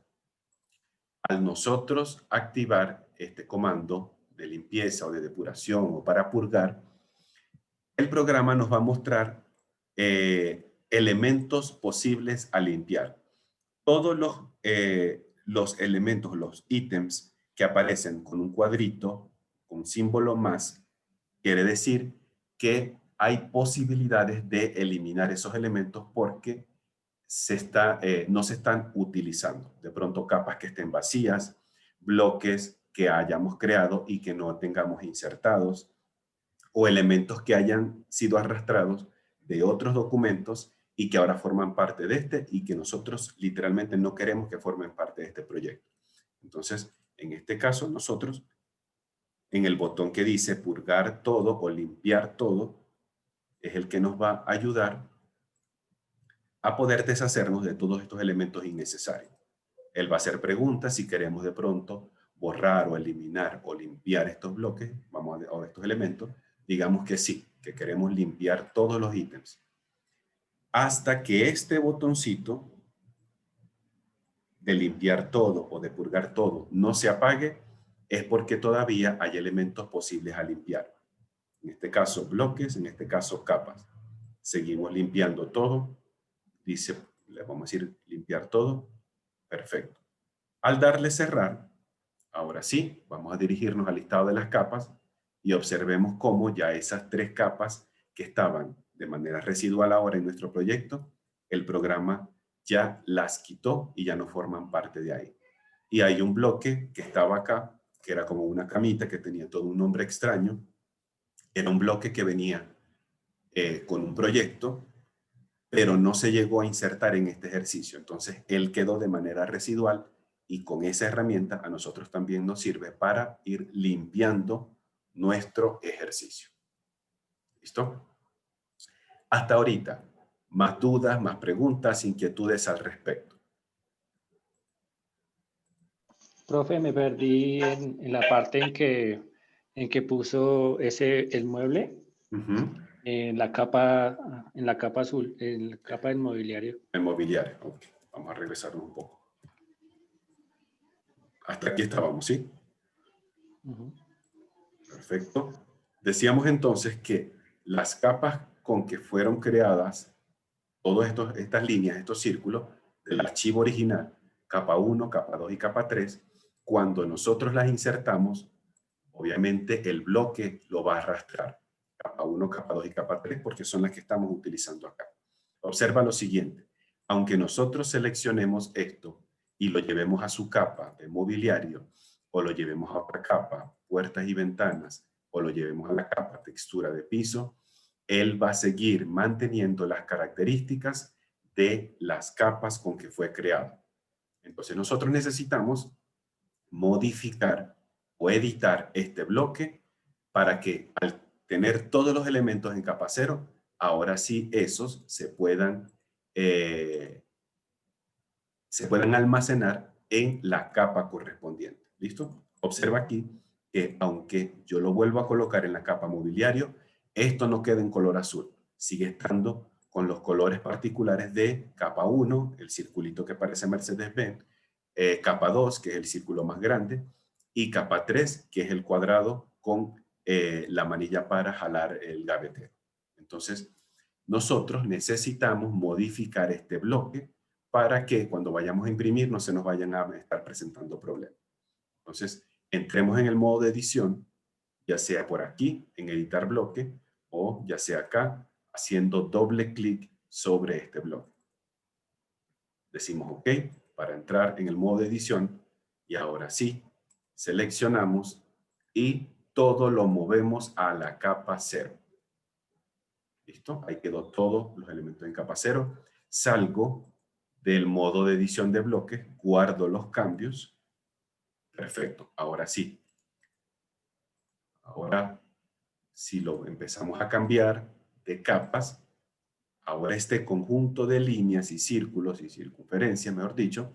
Al nosotros activar este comando de limpieza o de depuración o para purgar, el programa nos va a mostrar elementos posibles a limpiar. Todos los elementos, los ítems que aparecen con un cuadrito, con símbolo más, quiere decir que hay posibilidades de eliminar esos elementos porque no se están utilizando. De pronto capas que estén vacías, bloques que hayamos creado y que no tengamos insertados, o elementos que hayan sido arrastrados de otros documentos y que ahora forman parte de este y que nosotros literalmente no queremos que formen parte de este proyecto. Entonces, en este caso, nosotros, en el botón que dice purgar todo o limpiar todo, es el que nos va a ayudar a poder deshacernos de todos estos elementos innecesarios. Él va a hacer preguntas si queremos de pronto borrar o eliminar o limpiar estos bloques, o estos elementos. Digamos que sí, que queremos limpiar todos los ítems. Hasta que este botoncito de limpiar todo o de purgar todo no se apague, es porque todavía hay elementos posibles a limpiar. En este caso bloques, en este caso capas. Seguimos limpiando todo. Dice, le vamos a decir limpiar todo. Perfecto. Al darle cerrar, ahora sí, vamos a dirigirnos al listado de las capas y observemos cómo ya esas 3 capas que estaban de manera residual ahora en nuestro proyecto, el programa ya las quitó y ya no forman parte de ahí. Y hay un bloque que estaba acá, que era como una camita que tenía todo un nombre extraño. Era un bloque que venía con un proyecto, pero no se llegó a insertar en este ejercicio. Entonces, él quedó de manera residual y con esa herramienta a nosotros también nos sirve para ir limpiando nuestro ejercicio. ¿Listo? Hasta ahorita, más dudas, más preguntas, inquietudes al respecto. Profe, me perdí en la parte en que puso el mueble. En la capa azul, en la capa del mobiliario. El mobiliario, ok. Vamos a regresar un poco. Hasta aquí estábamos, ¿sí? Perfecto. Decíamos entonces que las capas con que fueron creadas todas estas líneas, estos círculos del archivo original, capa 1, capa 2 y capa 3, cuando nosotros las insertamos, obviamente el bloque lo va a arrastrar. Capa 1, capa 2 y capa 3, porque son las que estamos utilizando acá. Observa lo siguiente. Aunque nosotros seleccionemos esto y lo llevemos a su capa de mobiliario, o lo llevemos a otra capa, puertas y ventanas, o lo llevemos a la capa textura de piso, él va a seguir manteniendo las características de las capas con que fue creado. Entonces nosotros necesitamos modificar o editar este bloque para que al tener todos los elementos en capa 0, ahora sí esos se puedan almacenar en la capa correspondiente. ¿Listo? Observa aquí que aunque yo lo vuelvo a colocar en la capa mobiliario, esto no queda en color azul. Sigue estando con los colores particulares de capa 1, el circulito que parece Mercedes-Benz, capa 2, que es el círculo más grande, y capa 3, que es el cuadrado con la manilla para jalar el gavetero. Entonces, nosotros necesitamos modificar este bloque para que cuando vayamos a imprimir no se nos vayan a estar presentando problemas. Entonces, entremos en el modo de edición, ya sea por aquí, en editar bloque, o ya sea acá, haciendo doble clic sobre este bloque. Decimos OK para entrar en el modo de edición y ahora sí, seleccionamos y todo lo movemos a la capa 0. ¿Listo? Ahí quedó todos los elementos en capa 0. Salgo del modo de edición de bloques, guardo los cambios. Perfecto, ahora sí. Ahora, si lo empezamos a cambiar de capas, ahora este conjunto de líneas y círculos y circunferencias, mejor dicho,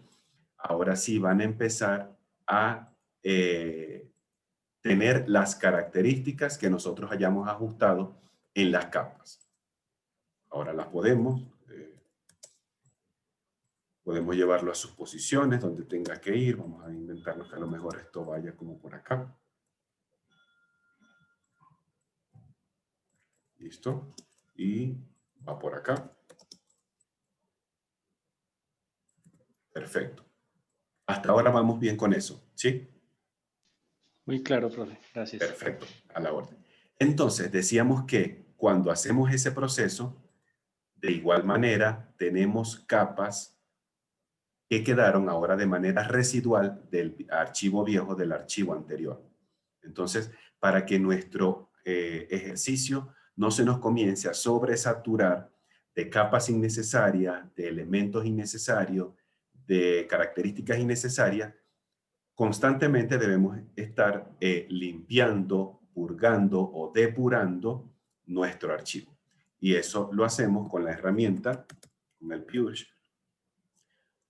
ahora sí van a empezar a tener las características que nosotros hayamos ajustado en las capas. Ahora las podemos llevarlo a sus posiciones donde tenga que ir. Vamos a inventarnos que a lo mejor esto vaya como por acá. Listo. Y va por acá. Perfecto. Hasta ahora vamos bien con eso, ¿sí? Muy claro, profe. Gracias. Perfecto. A la orden. Entonces, decíamos que cuando hacemos ese proceso, de igual manera, tenemos capas que quedaron ahora de manera residual del archivo viejo del archivo anterior. Entonces, para que nuestro ejercicio no se nos comience a sobresaturar de capas innecesarias, de elementos innecesarios, de características innecesarias, constantemente debemos estar limpiando, purgando o depurando nuestro archivo. Y eso lo hacemos con la herramienta, con el Purge,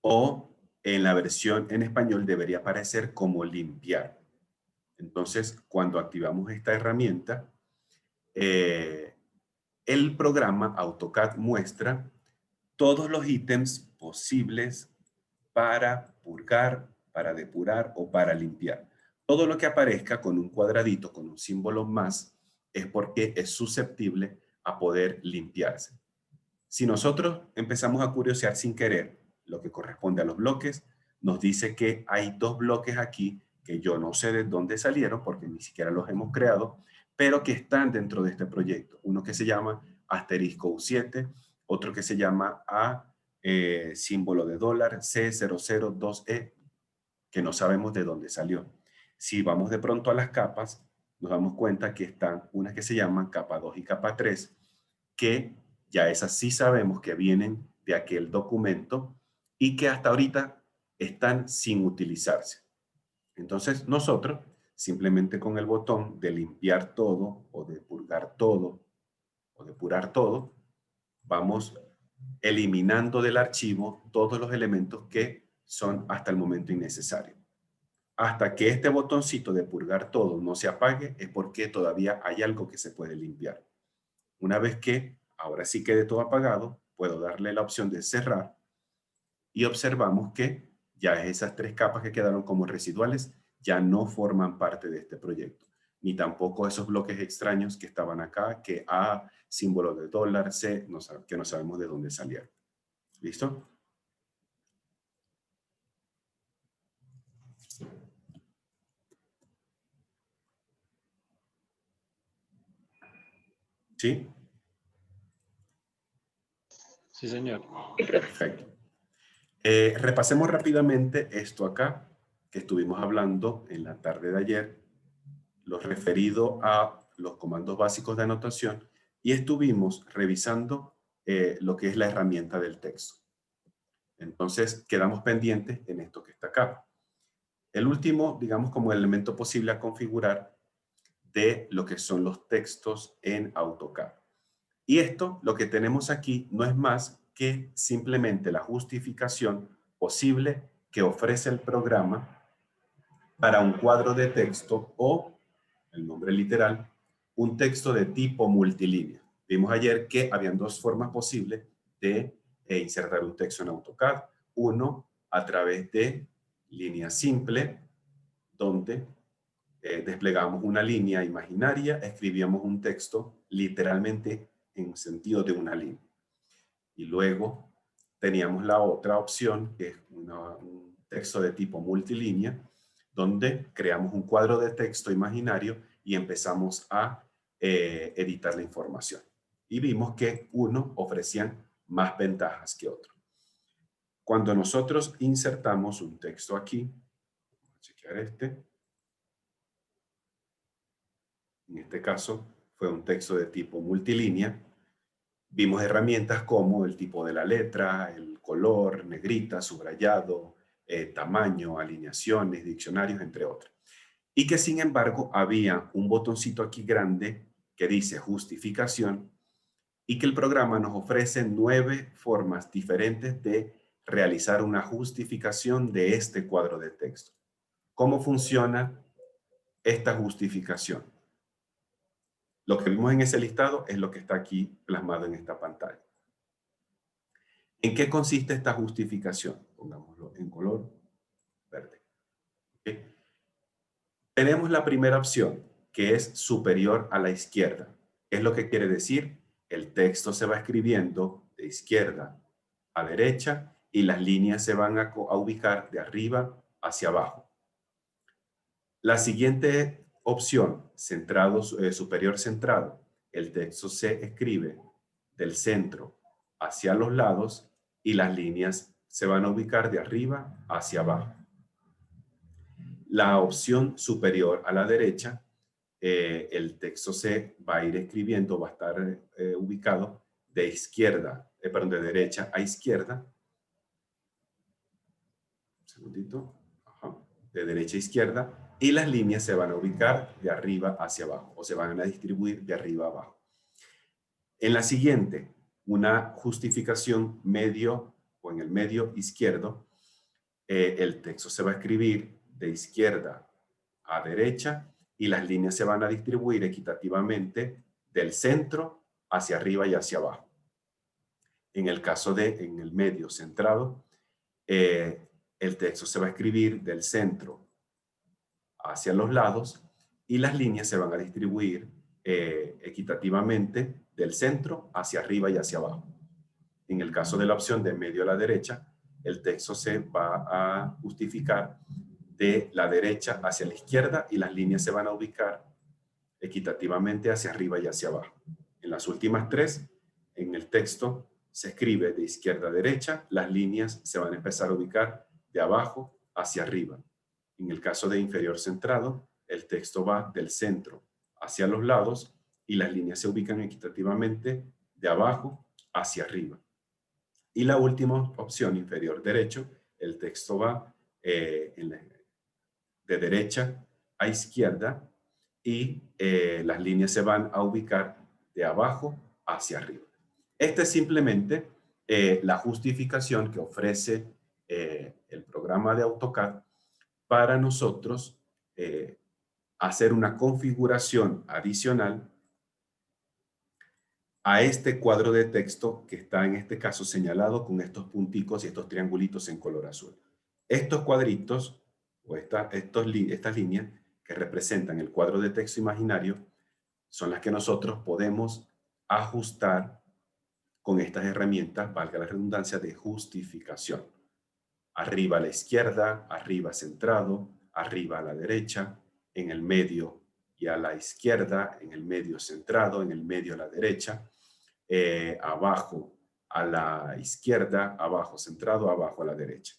o en la versión en español debería aparecer como limpiar. Entonces, cuando activamos esta herramienta, el programa AutoCAD muestra todos los ítems posibles para purgar, para depurar o para limpiar. Todo lo que aparezca con un cuadradito, con un símbolo más, es porque es susceptible a poder limpiarse. Si nosotros empezamos a curiosear sin querer lo que corresponde a los bloques, nos dice que hay 2 bloques aquí que yo no sé de dónde salieron porque ni siquiera los hemos creado, pero que están dentro de este proyecto. Uno que se llama asterisco U7, otro que se llama A, símbolo de dólar, C002E, que no sabemos de dónde salió. Si vamos de pronto a las capas, nos damos cuenta que están unas que se llaman capa 2 y capa 3, que ya esas sí sabemos que vienen de aquel documento y que hasta ahorita están sin utilizarse. Entonces nosotros, simplemente con el botón de limpiar todo o de purgar todo o depurar todo, vamos eliminando del archivo todos los elementos que son hasta el momento innecesarios. Hasta que este botoncito de purgar todo no se apague es porque todavía hay algo que se puede limpiar. Una vez que ahora sí quede todo apagado, puedo darle la opción de cerrar y observamos que ya esas 3 capas que quedaron como residuales ya no forman parte de este proyecto, ni tampoco esos bloques extraños que estaban acá, que A, símbolo de dólar, C, que no sabemos de dónde salieron. ¿Listo? ¿Sí? Sí, señor. Perfecto. Repasemos rápidamente esto acá, que estuvimos hablando en la tarde de ayer, lo referido a los comandos básicos de anotación, y estuvimos revisando lo que es la herramienta del texto. Entonces, quedamos pendientes en esto que está acá. El último, digamos, como elemento posible a configurar de lo que son los textos en AutoCAD. Y esto, lo que tenemos aquí, no es más que simplemente la justificación posible que ofrece el programa para un cuadro de texto o, el nombre literal, un texto de tipo multilínea. Vimos ayer que habían 2 formas posibles de insertar un texto en AutoCAD. Uno, a través de línea simple, donde desplegamos una línea imaginaria, escribíamos un texto literalmente en sentido de una línea. Y luego teníamos la otra opción, que es un texto de tipo multilínea, donde creamos un cuadro de texto imaginario y empezamos a editar la información. Y vimos que unos ofrecían más ventajas que otros. Cuando nosotros insertamos un texto aquí, vamos a chequear este. En este caso fue un texto de tipo multilínea. Vimos herramientas como el tipo de la letra, el color, negrita, subrayado, tamaño, alineaciones, diccionarios, entre otros. Y que sin embargo había un botoncito aquí grande que dice justificación y que el programa nos ofrece 9 formas diferentes de realizar una justificación de este cuadro de texto. ¿Cómo funciona esta justificación? Lo que vimos en ese listado es lo que está aquí plasmado en esta pantalla. ¿En qué consiste esta justificación? Pongámoslo en color verde. ¿Okay? Tenemos la primera opción, que es superior a la izquierda. ¿Qué es lo que quiere decir? El texto se va escribiendo de izquierda a derecha y las líneas se van a ubicar de arriba hacia abajo. La siguiente opción, centrado, superior centrado, el texto se escribe del centro hacia los lados y las líneas se van a ubicar de arriba hacia abajo. La opción superior a la derecha, el texto se va a ir escribiendo, va a estar ubicado de de derecha a izquierda. Un segundito. Ajá. De derecha a izquierda. Y las líneas se van a ubicar de arriba hacia abajo o se van a distribuir de arriba a abajo. En la siguiente, una justificación medio o en el medio izquierdo, el texto se va a escribir de izquierda a derecha y las líneas se van a distribuir equitativamente del centro hacia arriba y hacia abajo. En el caso en el medio centrado, el texto se va a escribir del centro hacia los lados y las líneas se van a distribuir equitativamente del centro hacia arriba y hacia abajo. En el caso de la opción de medio a la derecha, el texto se va a justificar de la derecha hacia la izquierda y las líneas se van a ubicar equitativamente hacia arriba y hacia abajo. En las últimas 3, en el texto se escribe de izquierda a derecha, las líneas se van a empezar a ubicar de abajo hacia arriba. En el caso de inferior centrado, el texto va del centro hacia los lados y las líneas se ubican equitativamente de abajo hacia arriba. Y la última opción, inferior derecho, el texto va de derecha a izquierda y las líneas se van a ubicar de abajo hacia arriba. Esta es simplemente la justificación que ofrece el programa de AutoCAD para nosotros hacer una configuración adicional a este cuadro de texto que está en este caso señalado con estos punticos y estos triangulitos en color azul. Estos cuadritos o estas líneas que representan el cuadro de texto imaginario son las que nosotros podemos ajustar con estas herramientas, valga la redundancia, de justificación. Arriba a la izquierda, arriba centrado, arriba a la derecha, en el medio y a la izquierda, en el medio centrado, en el medio a la derecha, abajo a la izquierda, abajo centrado, abajo a la derecha.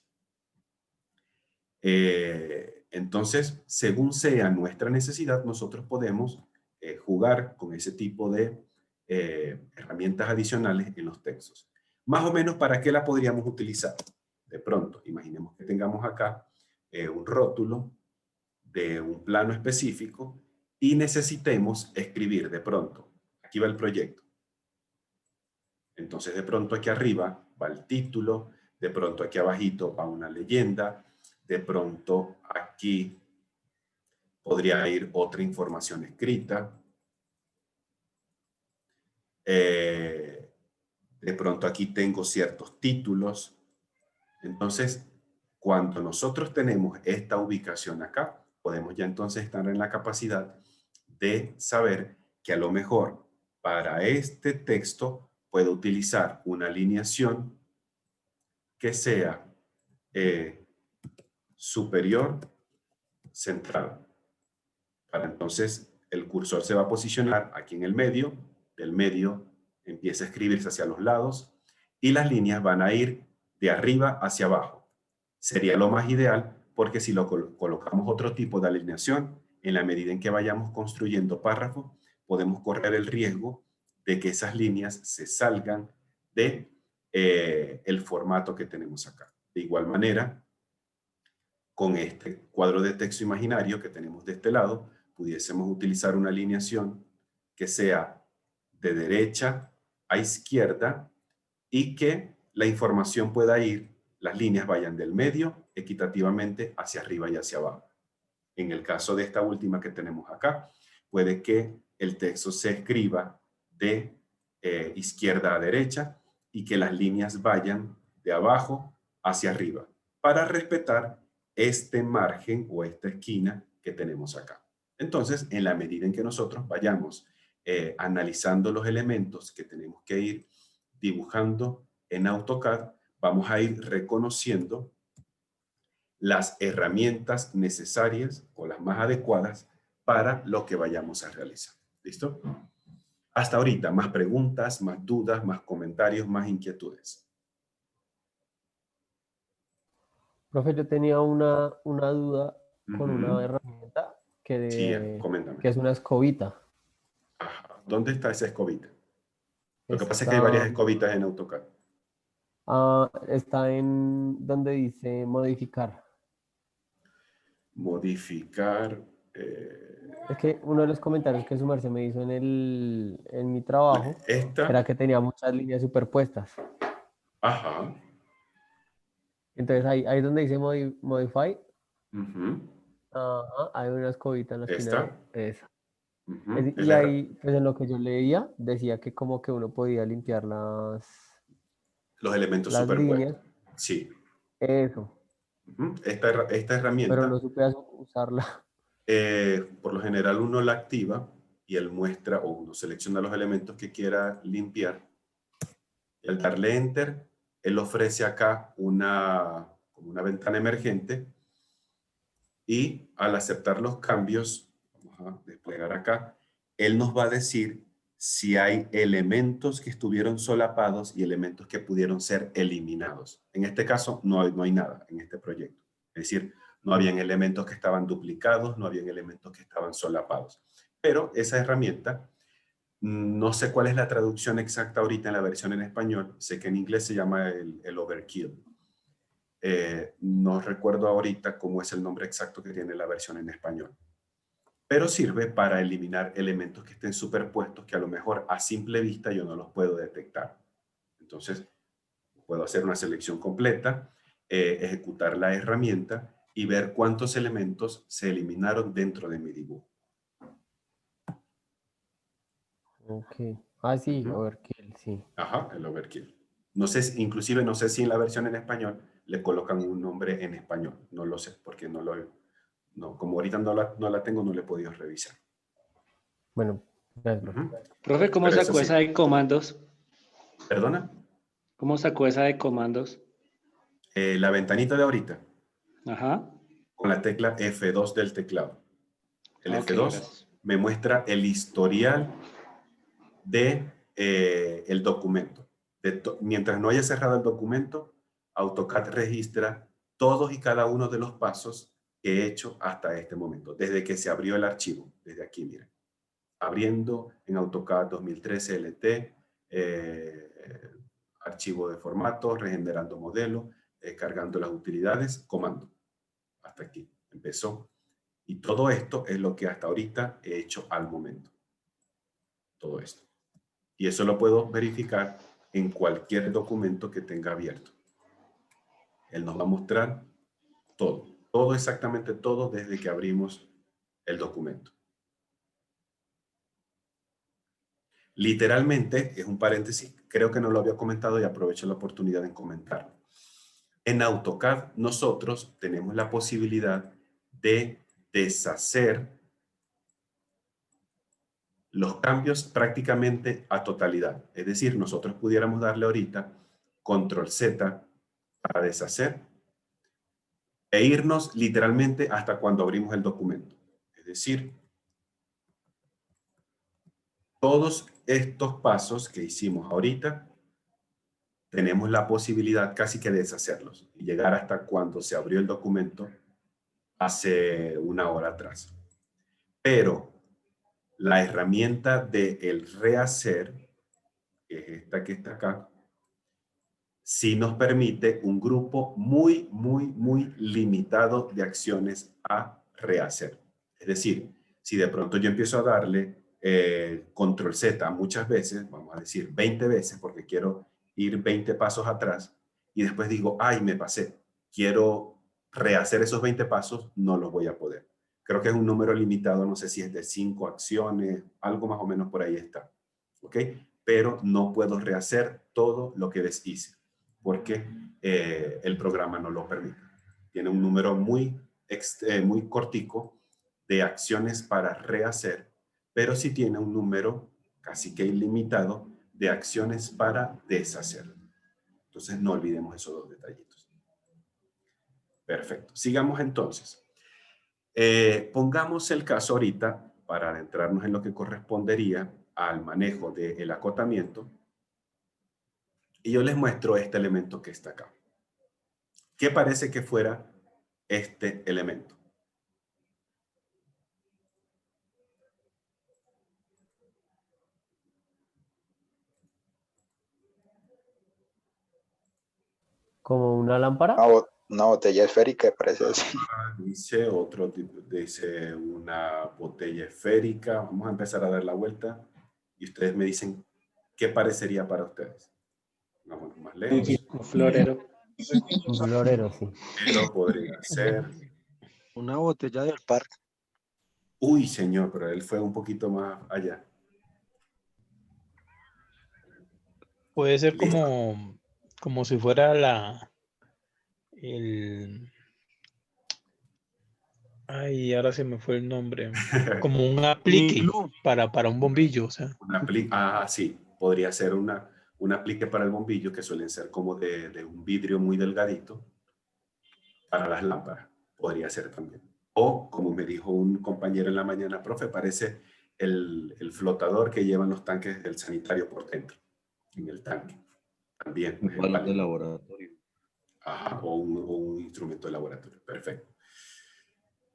Entonces, según sea nuestra necesidad, nosotros podemos jugar con ese tipo de herramientas adicionales en los textos. Más o menos, ¿para qué la podríamos utilizar? De pronto, imaginemos que tengamos acá un rótulo de un plano específico y necesitemos escribir de pronto. Aquí va el proyecto. Entonces, de pronto aquí arriba va el título, de pronto aquí abajito va una leyenda, de pronto aquí podría ir otra información escrita. De pronto aquí tengo ciertos títulos. Entonces, cuando nosotros tenemos esta ubicación acá, podemos ya entonces estar en la capacidad de saber que a lo mejor para este texto puedo utilizar una alineación que sea superior centrado. Para entonces el cursor se va a posicionar aquí en el medio, del medio empieza a escribirse hacia los lados y las líneas van a ir de arriba hacia abajo. Sería lo más ideal porque si lo colocamos otro tipo de alineación, en la medida en que vayamos construyendo párrafos, podemos correr el riesgo de que esas líneas se salgan de el formato que tenemos acá. De igual manera, con este cuadro de texto imaginario que tenemos de este lado, pudiésemos utilizar una alineación que sea de derecha a izquierda y que la información pueda ir, las líneas vayan del medio equitativamente hacia arriba y hacia abajo. En el caso de esta última que tenemos acá, puede que el texto se escriba de izquierda a derecha y que las líneas vayan de abajo hacia arriba para respetar este margen o esta esquina que tenemos acá. Entonces, en la medida en que nosotros vayamos analizando los elementos que tenemos que ir dibujando en AutoCAD, vamos a ir reconociendo las herramientas necesarias o las más adecuadas para lo que vayamos a realizar. ¿Listo? Hasta ahorita, más preguntas, más dudas, más comentarios, más inquietudes. Profe, yo tenía una duda con una herramienta Sí, coméntame. que es una escobita. Ajá. ¿Dónde está esa escobita? Lo que pasa es que hay varias escobitas en AutoCAD. Está en donde dice modificar. Modificar. Es que uno de los comentarios que su merced me hizo en mi trabajo era que tenía muchas líneas superpuestas. Ajá. Entonces ahí donde dice modify, Ajá. hay una escobita en la esquina de esa. Y ahí, pues en lo que yo leía, decía que como que uno podía limpiar los elementos las superpuestos. líneas. Sí. Eso. Esta herramienta. Pero no supe usarla. Por lo general uno la activa y él muestra o uno selecciona los elementos que quiera limpiar. Y al darle Enter, él ofrece acá como una ventana emergente y al aceptar los cambios, vamos a desplegar acá, él nos va a decir si hay elementos que estuvieron solapados y elementos que pudieron ser eliminados. En este caso no hay nada en este proyecto. Es decir, no habían elementos que estaban duplicados, no habían elementos que estaban solapados. Pero esa herramienta, no sé cuál es la traducción exacta ahorita en la versión en español, sé que en inglés se llama el overkill. No recuerdo ahorita cómo es el nombre exacto que tiene la versión en español. Pero sirve para eliminar elementos que estén superpuestos que a lo mejor a simple vista yo no los puedo detectar. Entonces, puedo hacer una selección completa, ejecutar la herramienta y ver cuántos elementos se eliminaron dentro de mi dibujo. Ok. Sí, overkill, sí. Ajá, el overkill. No sé, inclusive no sé si en la versión en español le colocan un nombre en español. No lo sé, porque como ahorita no la tengo, no le he podido revisar. Bueno, gracias, Profe, ¿cómo sacó esa de comandos? ¿Perdona? ¿Cómo sacó esa de comandos? La ventanita de ahorita. Ajá. Con la tecla F2 del teclado. El F2 gracias. me muestra el historial de el documento. Mientras no haya cerrado el documento, AutoCAD registra todos y cada uno de los pasos que he hecho hasta este momento, desde que se abrió el archivo, desde aquí, miren. Abriendo en AutoCAD 2013 LT, archivo de formato, regenerando modelo, cargando las utilidades, comando. Hasta aquí, empezó. Y todo esto es lo que hasta ahorita he hecho al momento. Todo esto. Y eso lo puedo verificar en cualquier documento que tenga abierto. Él nos va a mostrar todo, exactamente todo desde que abrimos el documento. Literalmente, es un paréntesis, creo que no lo había comentado y aprovecho la oportunidad de comentarlo. En AutoCAD nosotros tenemos la posibilidad de deshacer los cambios prácticamente a totalidad. Es decir, nosotros pudiéramos darle ahorita control Z para deshacer e irnos literalmente hasta cuando abrimos el documento. Es decir, todos estos pasos que hicimos ahorita, tenemos la posibilidad casi que de deshacerlos y llegar hasta cuando se abrió el documento hace una hora atrás. Pero la herramienta del rehacer, que es esta que está acá, sí nos permite un grupo muy limitado de acciones a rehacer. Es decir, si de pronto yo empiezo a darle control Z muchas veces, vamos a decir 20 veces, porque quiero ir 20 pasos atrás, y después digo, ay, me pasé, quiero rehacer esos 20 pasos, no los voy a poder. Creo que es un número limitado, no sé si es de 5 acciones, algo más o menos por ahí está. ¿Ok? Pero no puedo rehacer todo lo que deshice, porque el programa no lo permite. Tiene un número muy cortico de acciones para rehacer, pero sí tiene un número casi que ilimitado de acciones para deshacer. Entonces no olvidemos esos dos detallitos. Perfecto. Sigamos entonces. Pongamos el caso ahorita para adentrarnos en lo que correspondería al manejo del acotamiento. Y yo les muestro este elemento que está acá. ¿Qué parece que fuera este elemento? ¿Como una lámpara? Una botella esférica, parece así. Dice otro tipo, dice una botella esférica. Vamos a empezar a dar la vuelta y ustedes me dicen qué parecería para ustedes. Vamos más lejos. Un florero. Un florero, sí. Pero podría ser. Una botella del parque. Uy, señor, pero él fue un poquito más allá. Puede ser Listo. como si fuera ay, ahora se me fue el nombre. Como un aplique para un bombillo, o sea. Sí, podría ser un aplique para el bombillo, que suelen ser como de un vidrio muy delgadito para las lámparas. Podría ser también. O, como me dijo un compañero en la mañana, profe, parece el flotador que llevan los tanques del sanitario por dentro, en el tanque. También. Un balón de laboratorio. Ajá, o un instrumento de laboratorio. Perfecto.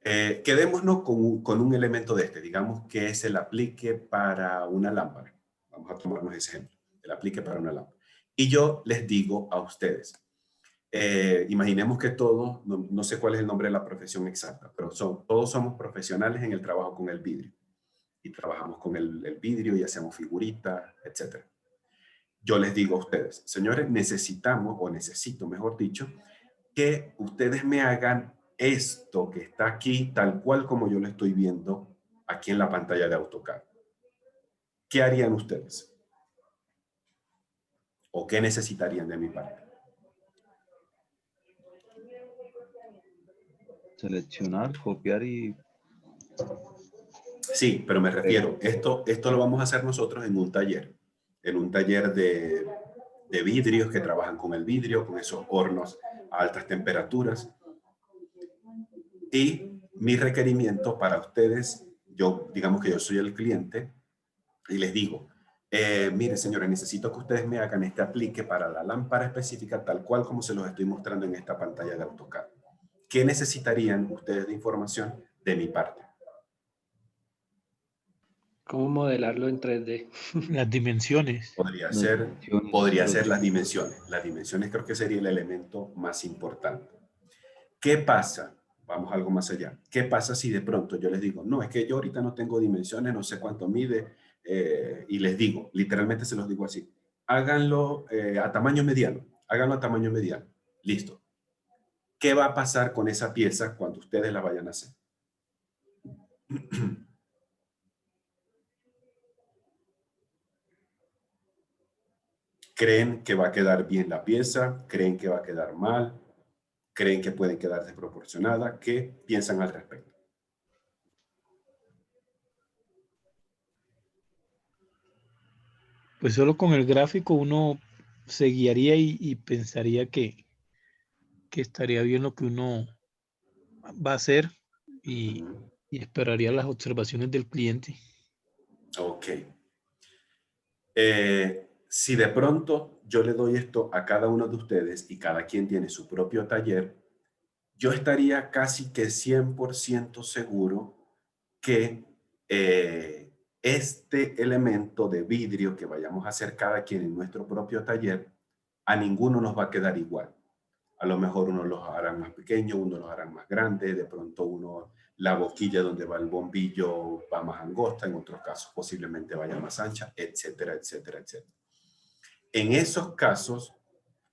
Quedémonos con un elemento de este, digamos que es el aplique para una lámpara. Vamos a tomarnos ese ejemplo, el aplique para una lámpara. Y yo les digo a ustedes, imaginemos que todos, no sé cuál es el nombre de la profesión exacta, pero todos somos profesionales en el trabajo con el vidrio. Y trabajamos con el vidrio y hacemos figuritas, etc. Yo les digo a ustedes, señores, necesito, mejor dicho, que ustedes me hagan esto que está aquí, tal cual como yo lo estoy viendo aquí en la pantalla de AutoCAD. ¿Qué harían ustedes? ¿O qué necesitarían de mi parte? Seleccionar, copiar y... Sí, pero me refiero, esto lo vamos a hacer nosotros en un taller de vidrios que trabajan con el vidrio, con esos hornos a altas temperaturas. Y mi requerimiento para ustedes, digamos que yo soy el cliente y les digo, mire señores, necesito que ustedes me hagan este aplique para la lámpara específica tal cual como se los estoy mostrando en esta pantalla de AutoCAD. ¿Qué necesitarían ustedes de información de mi parte? ¿Cómo modelarlo en 3D? Las dimensiones. Podría ser las dimensiones. Las dimensiones creo que sería el elemento más importante. ¿Qué pasa? Vamos algo más allá. ¿Qué pasa si de pronto yo les digo, no, es que yo ahorita no tengo dimensiones, no sé cuánto mide, y les digo, literalmente se los digo así, háganlo a tamaño mediano, háganlo a tamaño mediano. Listo. ¿Qué va a pasar con esa pieza cuando ustedes la vayan a hacer? ¿Creen que va a quedar bien la pieza? ¿Creen que va a quedar mal? ¿Creen que puede quedar desproporcionada? ¿Qué piensan al respecto? Pues solo con el gráfico uno se guiaría y pensaría que estaría bien lo que uno va a hacer y esperaría las observaciones del cliente. Ok. Si de pronto yo le doy esto a cada uno de ustedes y cada quien tiene su propio taller, yo estaría casi que 100% seguro que este elemento de vidrio que vayamos a hacer cada quien en nuestro propio taller, a ninguno nos va a quedar igual. A lo mejor uno los hará más pequeños, uno los hará más grandes, de pronto uno, la boquilla donde va el bombillo va más angosta, en otros casos posiblemente vaya más ancha, etcétera, etcétera, etcétera. En esos casos,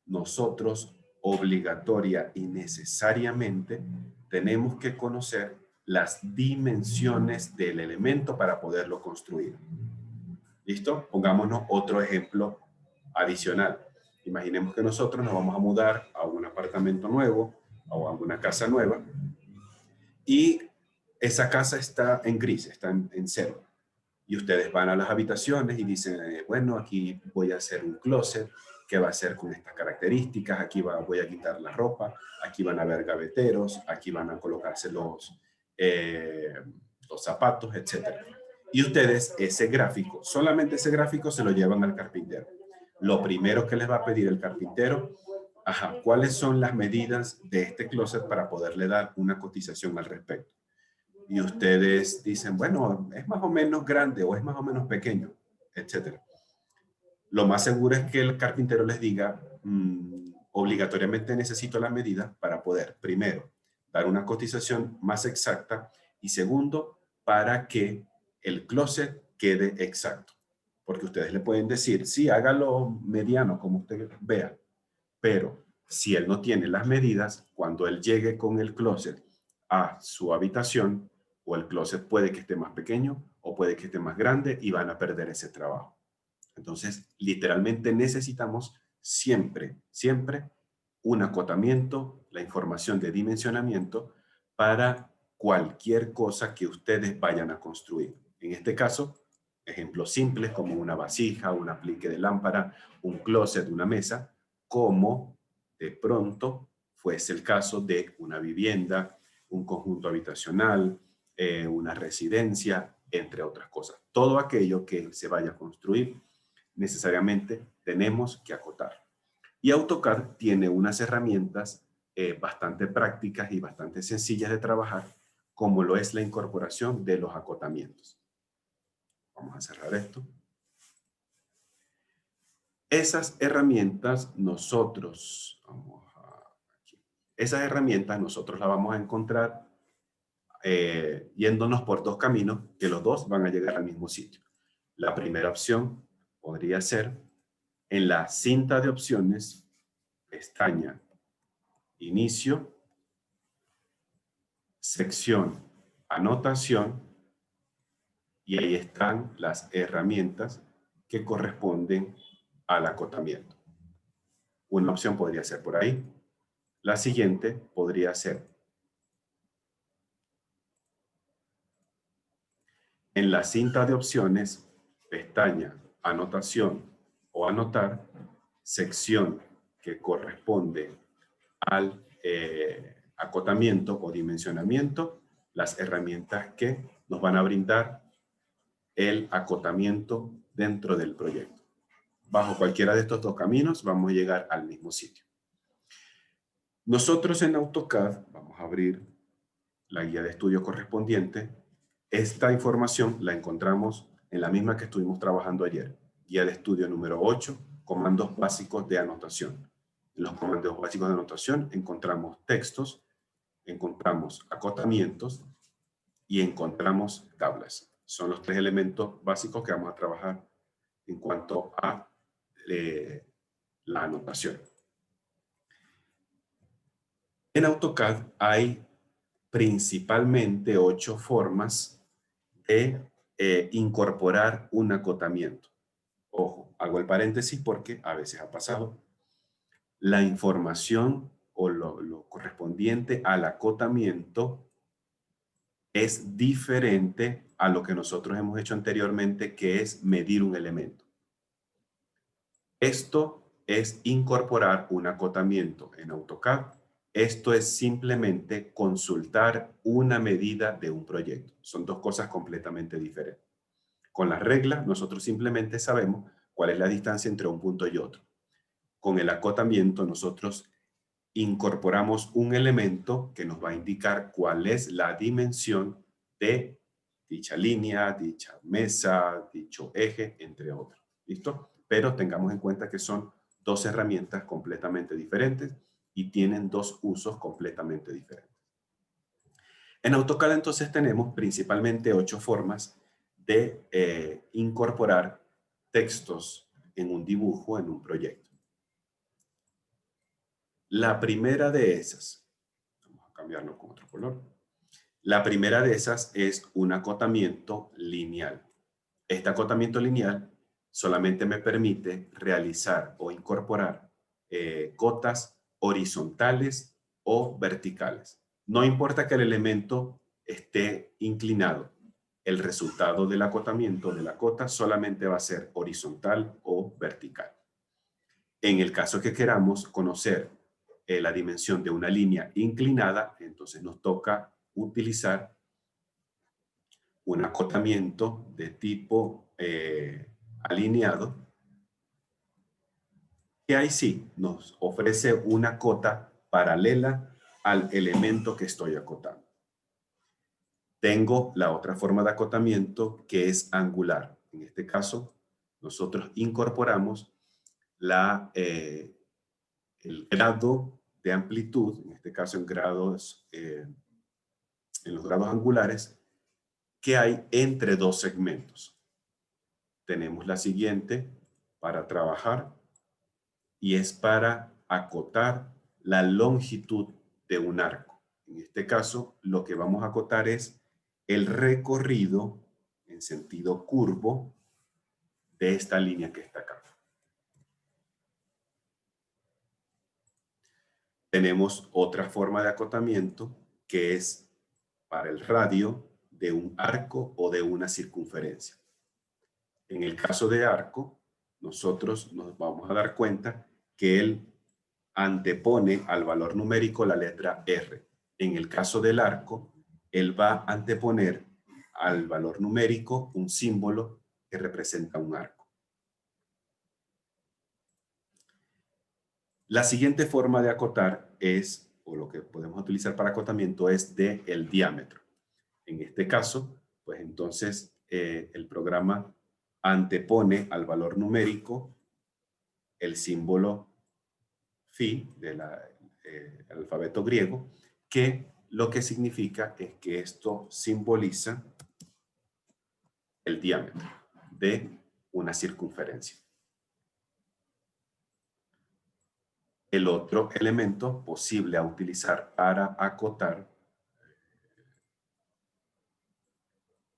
nosotros obligatoria y necesariamente tenemos que conocer las dimensiones del elemento para poderlo construir. ¿Listo? Pongámonos otro ejemplo adicional. Imaginemos que nosotros nos vamos a mudar a un apartamento nuevo o a una casa nueva y esa casa está en gris, está en cero. Y ustedes van a las habitaciones y dicen, bueno, aquí voy a hacer un closet que va a ser con estas características, aquí voy a quitar la ropa, aquí van a haber gaveteros, aquí van a colocarse los zapatos, etc. Y ustedes ese gráfico, solamente ese gráfico se lo llevan al carpintero. Lo primero que les va a pedir el carpintero, ¿cuáles son las medidas de este closet para poderle dar una cotización al respecto? Y ustedes dicen, bueno, es más o menos grande o es más o menos pequeño, etc. Lo más seguro es que el carpintero les diga, obligatoriamente necesito las medidas para poder, primero, dar una cotización más exacta y segundo, para que el closet quede exacto. Porque ustedes le pueden decir, sí, hágalo mediano como usted vea, pero si él no tiene las medidas, cuando él llegue con el closet a su habitación, o el closet puede que esté más pequeño o puede que esté más grande y van a perder ese trabajo. Entonces, literalmente necesitamos siempre un acotamiento, la información de dimensionamiento para cualquier cosa que ustedes vayan a construir. En este caso, ejemplos simples como una vasija, un aplique de lámpara, un closet, una mesa, como de pronto fuese el caso de una vivienda, un conjunto habitacional, una residencia, entre otras cosas. Todo aquello que se vaya a construir, necesariamente tenemos que acotar. Y AutoCAD tiene unas herramientas bastante prácticas y bastante sencillas de trabajar, como lo es la incorporación de los acotamientos. Vamos a cerrar esto. Esas herramientas nosotros las vamos a encontrar yéndonos por dos caminos que los dos van a llegar al mismo sitio. La primera opción podría ser en la cinta de opciones, pestaña, inicio, sección, anotación, y ahí están las herramientas que corresponden al acotamiento. Una opción podría ser por ahí. La siguiente podría ser en la cinta de opciones, pestaña, anotación o anotar, sección que corresponde al acotamiento o dimensionamiento, las herramientas que nos van a brindar el acotamiento dentro del proyecto. Bajo cualquiera de estos dos caminos vamos a llegar al mismo sitio. Nosotros en AutoCAD vamos a abrir la guía de estudio correspondiente. Esta información la encontramos en la misma que estuvimos trabajando ayer. Guía de estudio número 8, comandos básicos de anotación. En los comandos básicos de anotación encontramos textos, encontramos acotamientos y encontramos tablas. Son los tres elementos básicos que vamos a trabajar en cuanto a la anotación. En AutoCAD hay principalmente 8 formas de incorporar un acotamiento. Ojo, hago el paréntesis porque a veces ha pasado. La información o lo correspondiente al acotamiento es diferente a lo que nosotros hemos hecho anteriormente, que es medir un elemento. Esto es incorporar un acotamiento en AutoCAD. Esto es simplemente consultar una medida de un proyecto. Son dos cosas completamente diferentes. Con las reglas, nosotros simplemente sabemos cuál es la distancia entre un punto y otro. Con el acotamiento, nosotros incorporamos un elemento que nos va a indicar cuál es la dimensión de dicha línea, dicha mesa, dicho eje, entre otros. ¿Listo? Pero tengamos en cuenta que son dos herramientas completamente diferentes y tienen dos usos completamente diferentes. En AutoCAD entonces tenemos principalmente 8 formas de incorporar textos en un dibujo, en un proyecto. La primera de esas, vamos a cambiarlo con otro color. La primera de esas es un acotamiento lineal. Este acotamiento lineal solamente me permite realizar o incorporar cotas horizontales o verticales. No importa que el elemento esté inclinado, el resultado del acotamiento de la cota solamente va a ser horizontal o vertical. En el caso que queramos conocer la dimensión de una línea inclinada, entonces nos toca utilizar un acotamiento de tipo alineado, que ahí sí nos ofrece una cota paralela al elemento que estoy acotando. Tengo la otra forma de acotamiento que es angular. En este caso, nosotros incorporamos el grado de amplitud, en este caso en los grados angulares, que hay entre dos segmentos. Tenemos la siguiente para trabajar y es para acotar la longitud de un arco. En este caso, lo que vamos a acotar es el recorrido en sentido curvo de esta línea que está acá. Tenemos otra forma de acotamiento que es para el radio de un arco o de una circunferencia. En el caso de arco, nosotros nos vamos a dar cuenta que él antepone al valor numérico la letra R. En el caso del arco, él va a anteponer al valor numérico un símbolo que representa un arco. La siguiente forma de acotar es, o lo que podemos utilizar para acotamiento es el diámetro. En este caso, pues entonces el programa antepone al valor numérico el símbolo phi del alfabeto griego, que lo que significa es que esto simboliza el diámetro de una circunferencia. El otro elemento posible a utilizar para acotar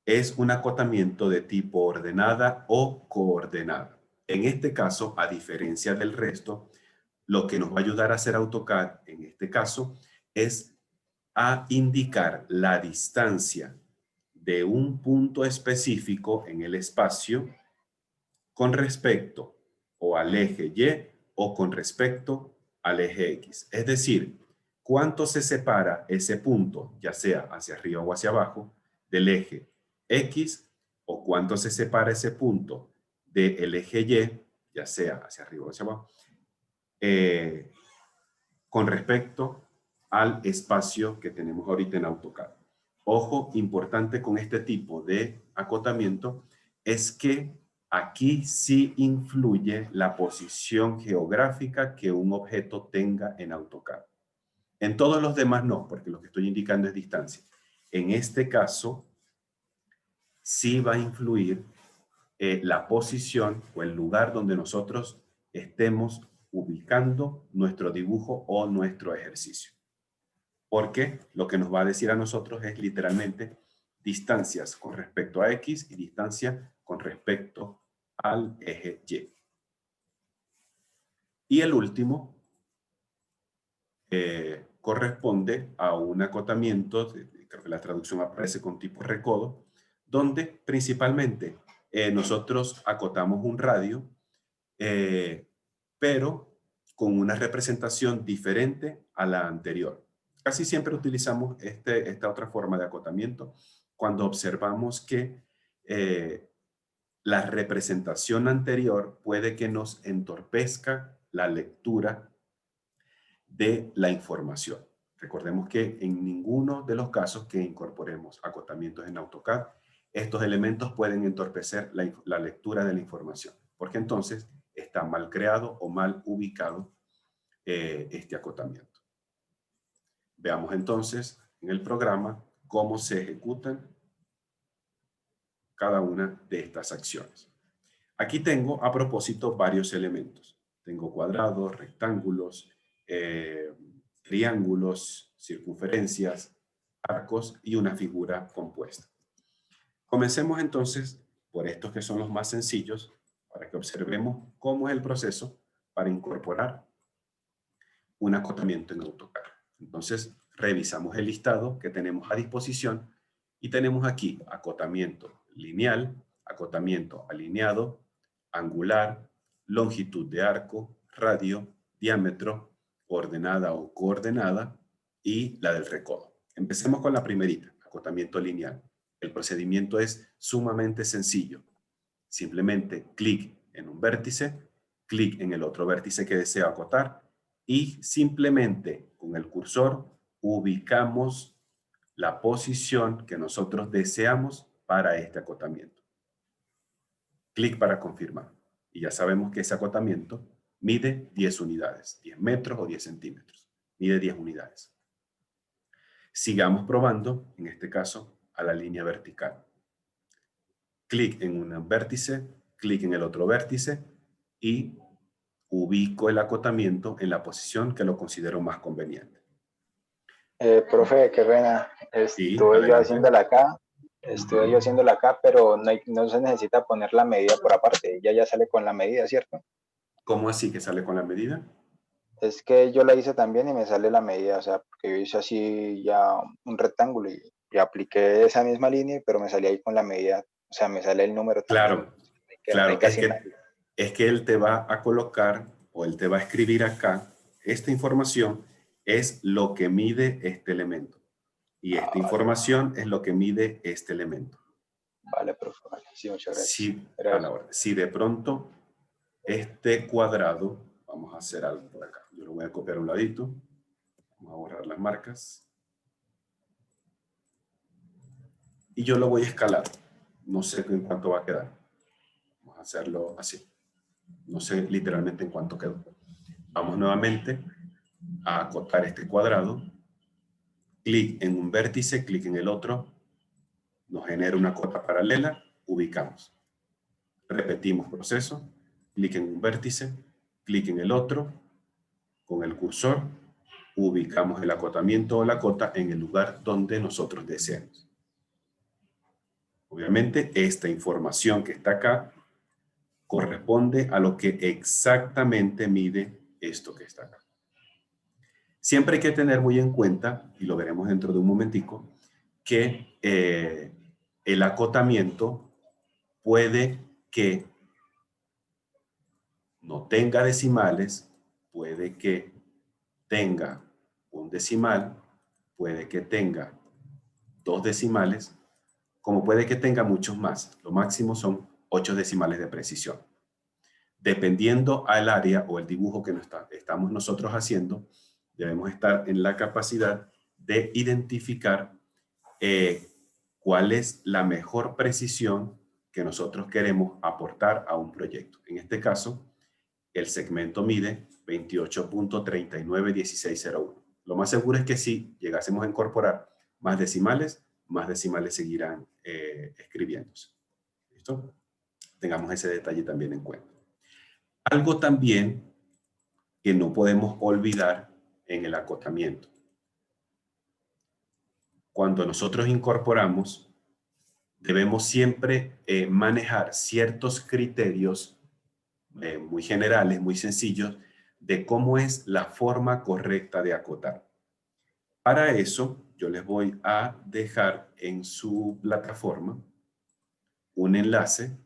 es un acotamiento de tipo ordenada o coordenada. En este caso, a diferencia del resto, lo que nos va a ayudar a hacer AutoCAD en este caso es a indicar la distancia de un punto específico en el espacio con respecto o al eje Y o con respecto al eje X. Es decir, cuánto se separa ese punto, ya sea hacia arriba o hacia abajo, del eje X, o cuánto se separa ese punto del eje Y, ya sea hacia arriba o hacia abajo, con respecto al espacio que tenemos ahorita en AutoCAD. Ojo, importante con este tipo de acotamiento es que aquí sí influye la posición geográfica que un objeto tenga en AutoCAD. En todos los demás no, porque lo que estoy indicando es distancia. En este caso, sí va a influir la posición o el lugar donde nosotros estemos ubicando nuestro dibujo o nuestro ejercicio. Porque lo que nos va a decir a nosotros es literalmente distancias con respecto a X y distancia con respecto al eje Y. Y el último corresponde a un acotamiento, creo que la traducción aparece con tipo recodo, donde principalmente nosotros acotamos un radio pero con una representación diferente a la anterior. Casi siempre utilizamos esta otra forma de acotamiento cuando observamos que la representación anterior puede que nos entorpezca la lectura de la información. Recordemos que en ninguno de los casos que incorporemos acotamientos en AutoCAD, estos elementos pueden entorpecer la lectura de la información, porque entonces está mal creado o mal ubicado este acotamiento. Veamos entonces en el programa cómo se ejecutan cada una de estas acciones. Aquí tengo a propósito varios elementos. Tengo cuadrados, rectángulos, triángulos, circunferencias, arcos y una figura compuesta. Comencemos entonces por estos que son los más sencillos para que observemos cómo es el proceso para incorporar un acotamiento en AutoCAD. Entonces, revisamos el listado que tenemos a disposición y tenemos aquí acotamiento lineal, acotamiento alineado, angular, longitud de arco, radio, diámetro, ordenada o coordenada y la del recodo. Empecemos con la primerita, acotamiento lineal. El procedimiento es sumamente sencillo. Simplemente clic en un vértice, clic en el otro vértice que desea acotar y simplemente con el cursor ubicamos la posición que nosotros deseamos para este acotamiento. Clic para confirmar. Y ya sabemos que ese acotamiento mide 10 unidades, 10 metros o 10 centímetros. Mide 10 unidades. Sigamos probando, en este caso, a la línea vertical. Clic en un vértice, clic en el otro vértice y ubico el acotamiento en la posición que lo considero más conveniente. Profe, qué pena. Estuve yo haciéndola acá, pero no se necesita poner la medida por aparte. Ya sale con la medida, ¿cierto? ¿Cómo así que sale con la medida? Es que yo la hice también y me sale la medida, o sea, porque yo hice así ya un rectángulo y apliqué esa misma línea, pero me salía ahí con la medida, o sea, me sale el número también. Claro, es que él te va a colocar o él te va a escribir acá, esta información es lo que mide este elemento. Y esta información es lo que mide este elemento. Vale, profe, vale. Sí, muchas gracias. Sí, a la hora. Si de pronto este cuadrado, vamos a hacer algo por acá. Yo lo voy a copiar a un ladito. Vamos a borrar las marcas. Y yo lo voy a escalar. No sé en cuánto va a quedar. Vamos a hacerlo así. No sé literalmente en cuánto quedó. Vamos nuevamente a acotar este cuadrado. Clic en un vértice, clic en el otro. Nos genera una cota paralela. Ubicamos. Repetimos proceso. Clic en un vértice, clic en el otro. Con el cursor ubicamos el acotamiento o la cota en el lugar donde nosotros deseamos. Obviamente esta información que está acá corresponde a lo que exactamente mide esto que está acá. Siempre hay que tener muy en cuenta, y lo veremos dentro de un momentico, que el acotamiento puede que no tenga decimales, puede que tenga un decimal, puede que tenga 2 decimales, como puede que tenga muchos más. Lo máximo son 8 decimales de precisión. Dependiendo al área o el dibujo que estamos nosotros haciendo, debemos estar en la capacidad de identificar cuál es la mejor precisión que nosotros queremos aportar a un proyecto. En este caso, el segmento mide 28.391601. Lo más seguro es que si llegásemos a incorporar más decimales seguirán escribiéndose. ¿Listo? Tengamos ese detalle también en cuenta. Algo también que no podemos olvidar en el acotamiento. Cuando nosotros incorporamos, debemos siempre manejar ciertos criterios muy generales, muy sencillos, de cómo es la forma correcta de acotar. Para eso, yo les voy a dejar en su plataforma un enlace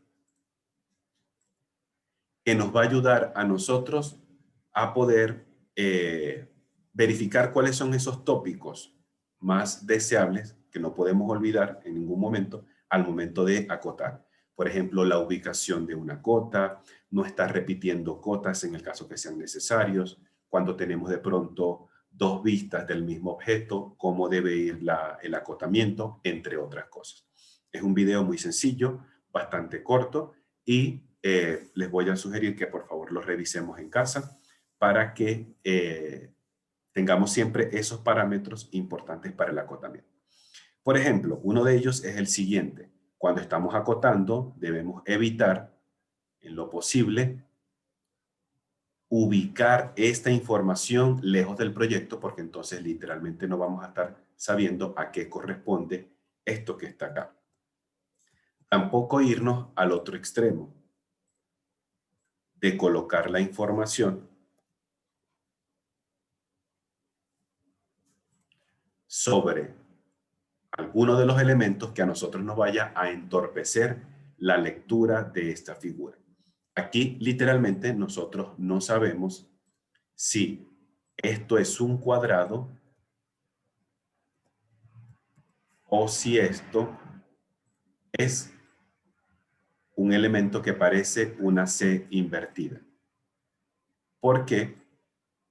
que nos va a ayudar a nosotros a poder verificar cuáles son esos tópicos más deseables que no podemos olvidar en ningún momento al momento de acotar. Por ejemplo, la ubicación de una cota, no estar repitiendo cotas en el caso que sean necesarios, cuando tenemos de pronto dos vistas del mismo objeto, cómo debe ir el acotamiento, entre otras cosas. Es un video muy sencillo, bastante corto y les voy a sugerir que por favor lo revisemos en casa para que tengamos siempre esos parámetros importantes para el acotamiento. Por ejemplo, uno de ellos es el siguiente. Cuando estamos acotando, debemos evitar, en lo posible, ubicar esta información lejos del proyecto, porque entonces literalmente no vamos a estar sabiendo a qué corresponde esto que está acá. Tampoco irnos al otro extremo de colocar la información sobre alguno de los elementos que a nosotros nos vaya a entorpecer la lectura de esta figura. Aquí literalmente nosotros no sabemos si esto es un cuadrado o si esto es un elemento que parece una C invertida. Porque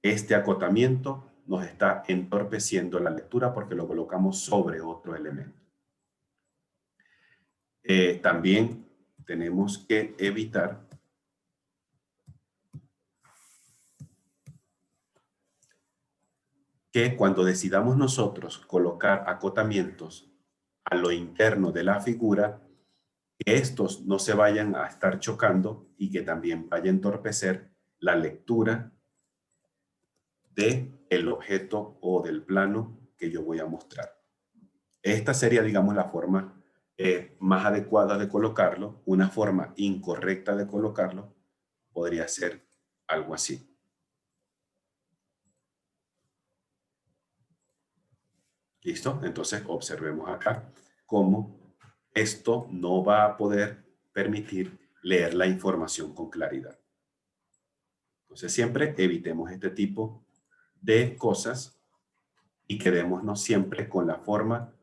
este acotamiento nos está entorpeciendo la lectura porque lo colocamos sobre otro elemento. También tenemos que evitar que cuando decidamos nosotros colocar acotamientos a lo interno de la figura, que estos no se vayan a estar chocando y que también vaya a entorpecer la lectura del objeto o del plano que yo voy a mostrar. Esta sería, digamos, la forma más adecuada de colocarlo. Una forma incorrecta de colocarlo podría ser algo así. ¿Listo? Entonces observemos acá cómo esto no va a poder permitir leer la información con claridad. Entonces siempre evitemos este tipo de cosas y quedémonos siempre con la forma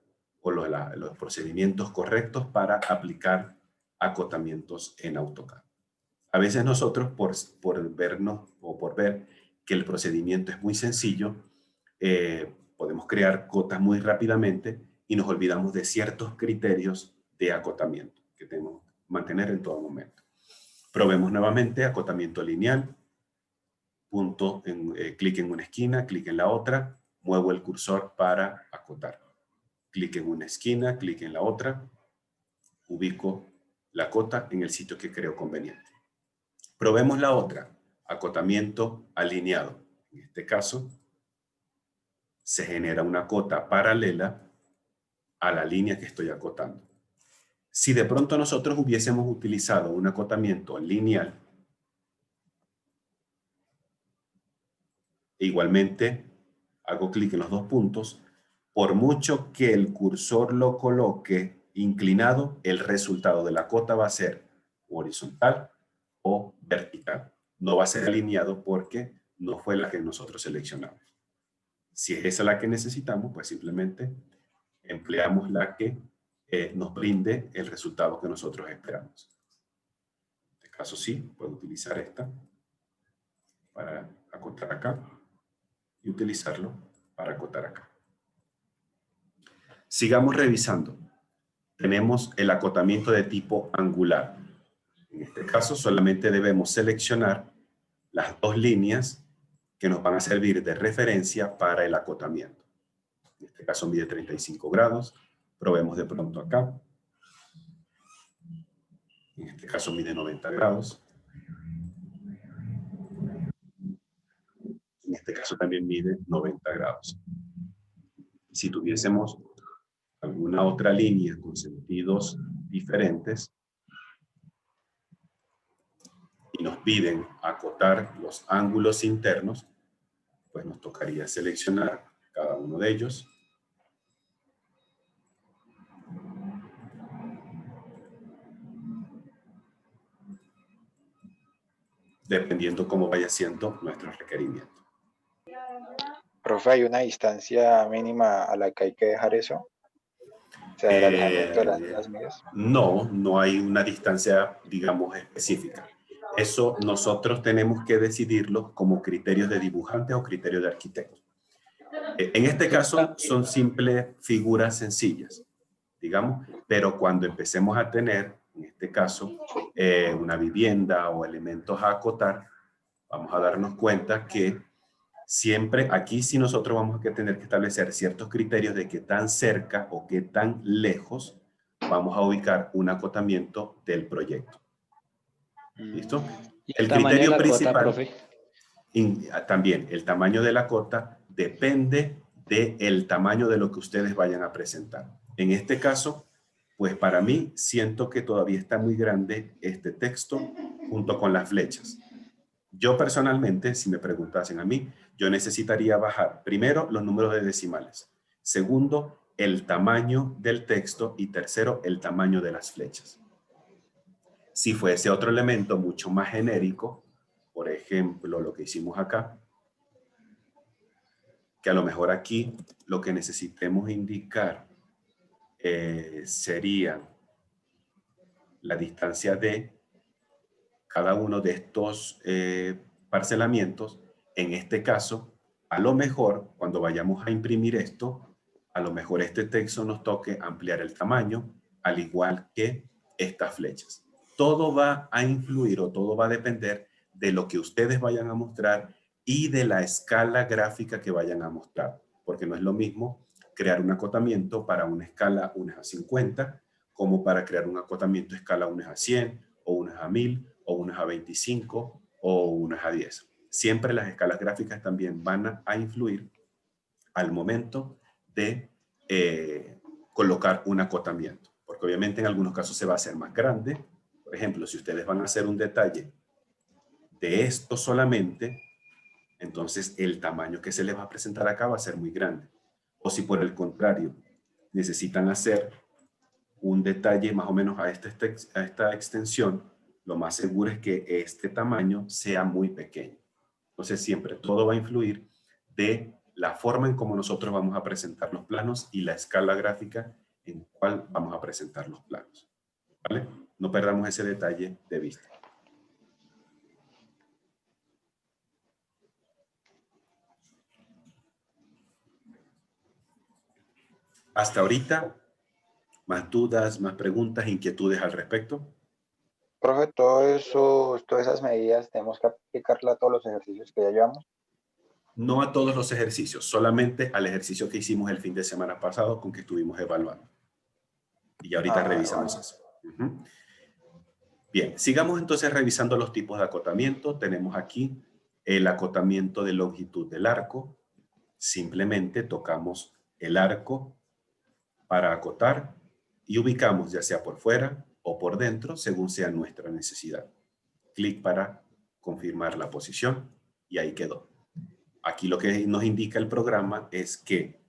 o los procedimientos correctos para aplicar acotamientos en AutoCAD. A veces nosotros, por vernos o por ver que el procedimiento es muy sencillo, podemos crear cotas muy rápidamente y nos olvidamos de ciertos criterios de acotamiento que tenemos que mantener en todo momento. Probemos nuevamente acotamiento lineal, punto, clic en una esquina, clic en la otra, muevo el cursor para acotar. Clic en una esquina, clic en la otra, ubico la cota en el sitio que creo conveniente. Probemos la otra, acotamiento alineado. En este caso, se genera una cota paralela a la línea que estoy acotando. Si de pronto nosotros hubiésemos utilizado un acotamiento lineal, igualmente hago clic en los dos puntos, por mucho que el cursor lo coloque inclinado, el resultado de la cota va a ser horizontal o vertical. No va a ser alineado porque no fue la que nosotros seleccionamos. Si es esa la que necesitamos, pues simplemente empleamos la que nos brinde el resultado que nosotros esperamos. En este caso sí, puedo utilizar esta para acotar acá y utilizarlo para acotar acá. Sigamos revisando. Tenemos el acotamiento de tipo angular. En este caso solamente debemos seleccionar las dos líneas que nos van a servir de referencia para el acotamiento. En este caso mide 35 grados. Probemos de pronto acá. En este caso mide 90 grados. En este caso también mide 90 grados. Si tuviésemos alguna otra línea con sentidos diferentes y nos piden acotar los ángulos internos, pues nos tocaría seleccionar cada uno de ellos. dependiendo cómo vaya siendo nuestro requerimiento. Profe, ¿hay una distancia mínima a la que hay que dejar eso? O sea, el alejamiento de las medidas. No, no hay una distancia, digamos, específica. Eso nosotros tenemos que decidirlo como criterios de dibujante o criterios de arquitecto. En este caso son simples figuras sencillas, digamos, pero cuando empecemos a tener, en este caso, una vivienda o elementos a acotar, vamos a darnos cuenta que siempre aquí sí nosotros vamos a tener que establecer ciertos criterios de qué tan cerca o qué tan lejos vamos a ubicar un acotamiento del proyecto. ¿Listo? El criterio principal, también el tamaño de la cota depende del tamaño de lo que ustedes vayan a presentar. En este caso, pues para mí siento que todavía está muy grande este texto junto con las flechas. Yo personalmente, si me preguntasen a mí, yo necesitaría bajar primero los números de decimales, segundo, el tamaño del texto y tercero, el tamaño de las flechas. Si fuese otro elemento mucho más genérico, por ejemplo, lo que hicimos acá, que a lo mejor aquí lo que necesitemos indicar sería la distancia de cada uno de estos parcelamientos. En este caso, a lo mejor cuando vayamos a imprimir esto, a lo mejor este texto nos toque ampliar el tamaño, al igual que estas flechas. Todo va a influir o todo va a depender de lo que ustedes vayan a mostrar y de la escala gráfica que vayan a mostrar, porque no es lo mismo crear un acotamiento para una escala 1:50 como para crear un acotamiento escala 1:100 o 1:1000 o 1:25 o 1:10. Siempre las escalas gráficas también van a influir al momento de colocar un acotamiento, porque obviamente en algunos casos se va a hacer más grande. Por ejemplo, si ustedes van a hacer un detalle de esto solamente, entonces el tamaño que se les va a presentar acá va a ser muy grande. O si por el contrario necesitan hacer un detalle más o menos a esta extensión, lo más seguro es que este tamaño sea muy pequeño. Entonces siempre todo va a influir de la forma en cómo nosotros vamos a presentar los planos y la escala gráfica en cuál vamos a presentar los planos. ¿Vale? No perdamos ese detalle de vista. Hasta ahorita, ¿más dudas, más preguntas, inquietudes al respecto? Profe, todo eso, todas esas medidas tenemos que aplicarla a todos los ejercicios que ya llevamos. No a todos los ejercicios, solamente al ejercicio que hicimos el fin de semana pasado con que estuvimos evaluando. Y ahorita revisamos eso. Bien, sigamos entonces revisando los tipos de acotamiento. Tenemos aquí el acotamiento de longitud del arco. Simplemente tocamos el arco para acotar y ubicamos ya sea por fuera o por dentro según sea nuestra necesidad. Clic para confirmar la posición y ahí quedó. Aquí lo que nos indica el programa es que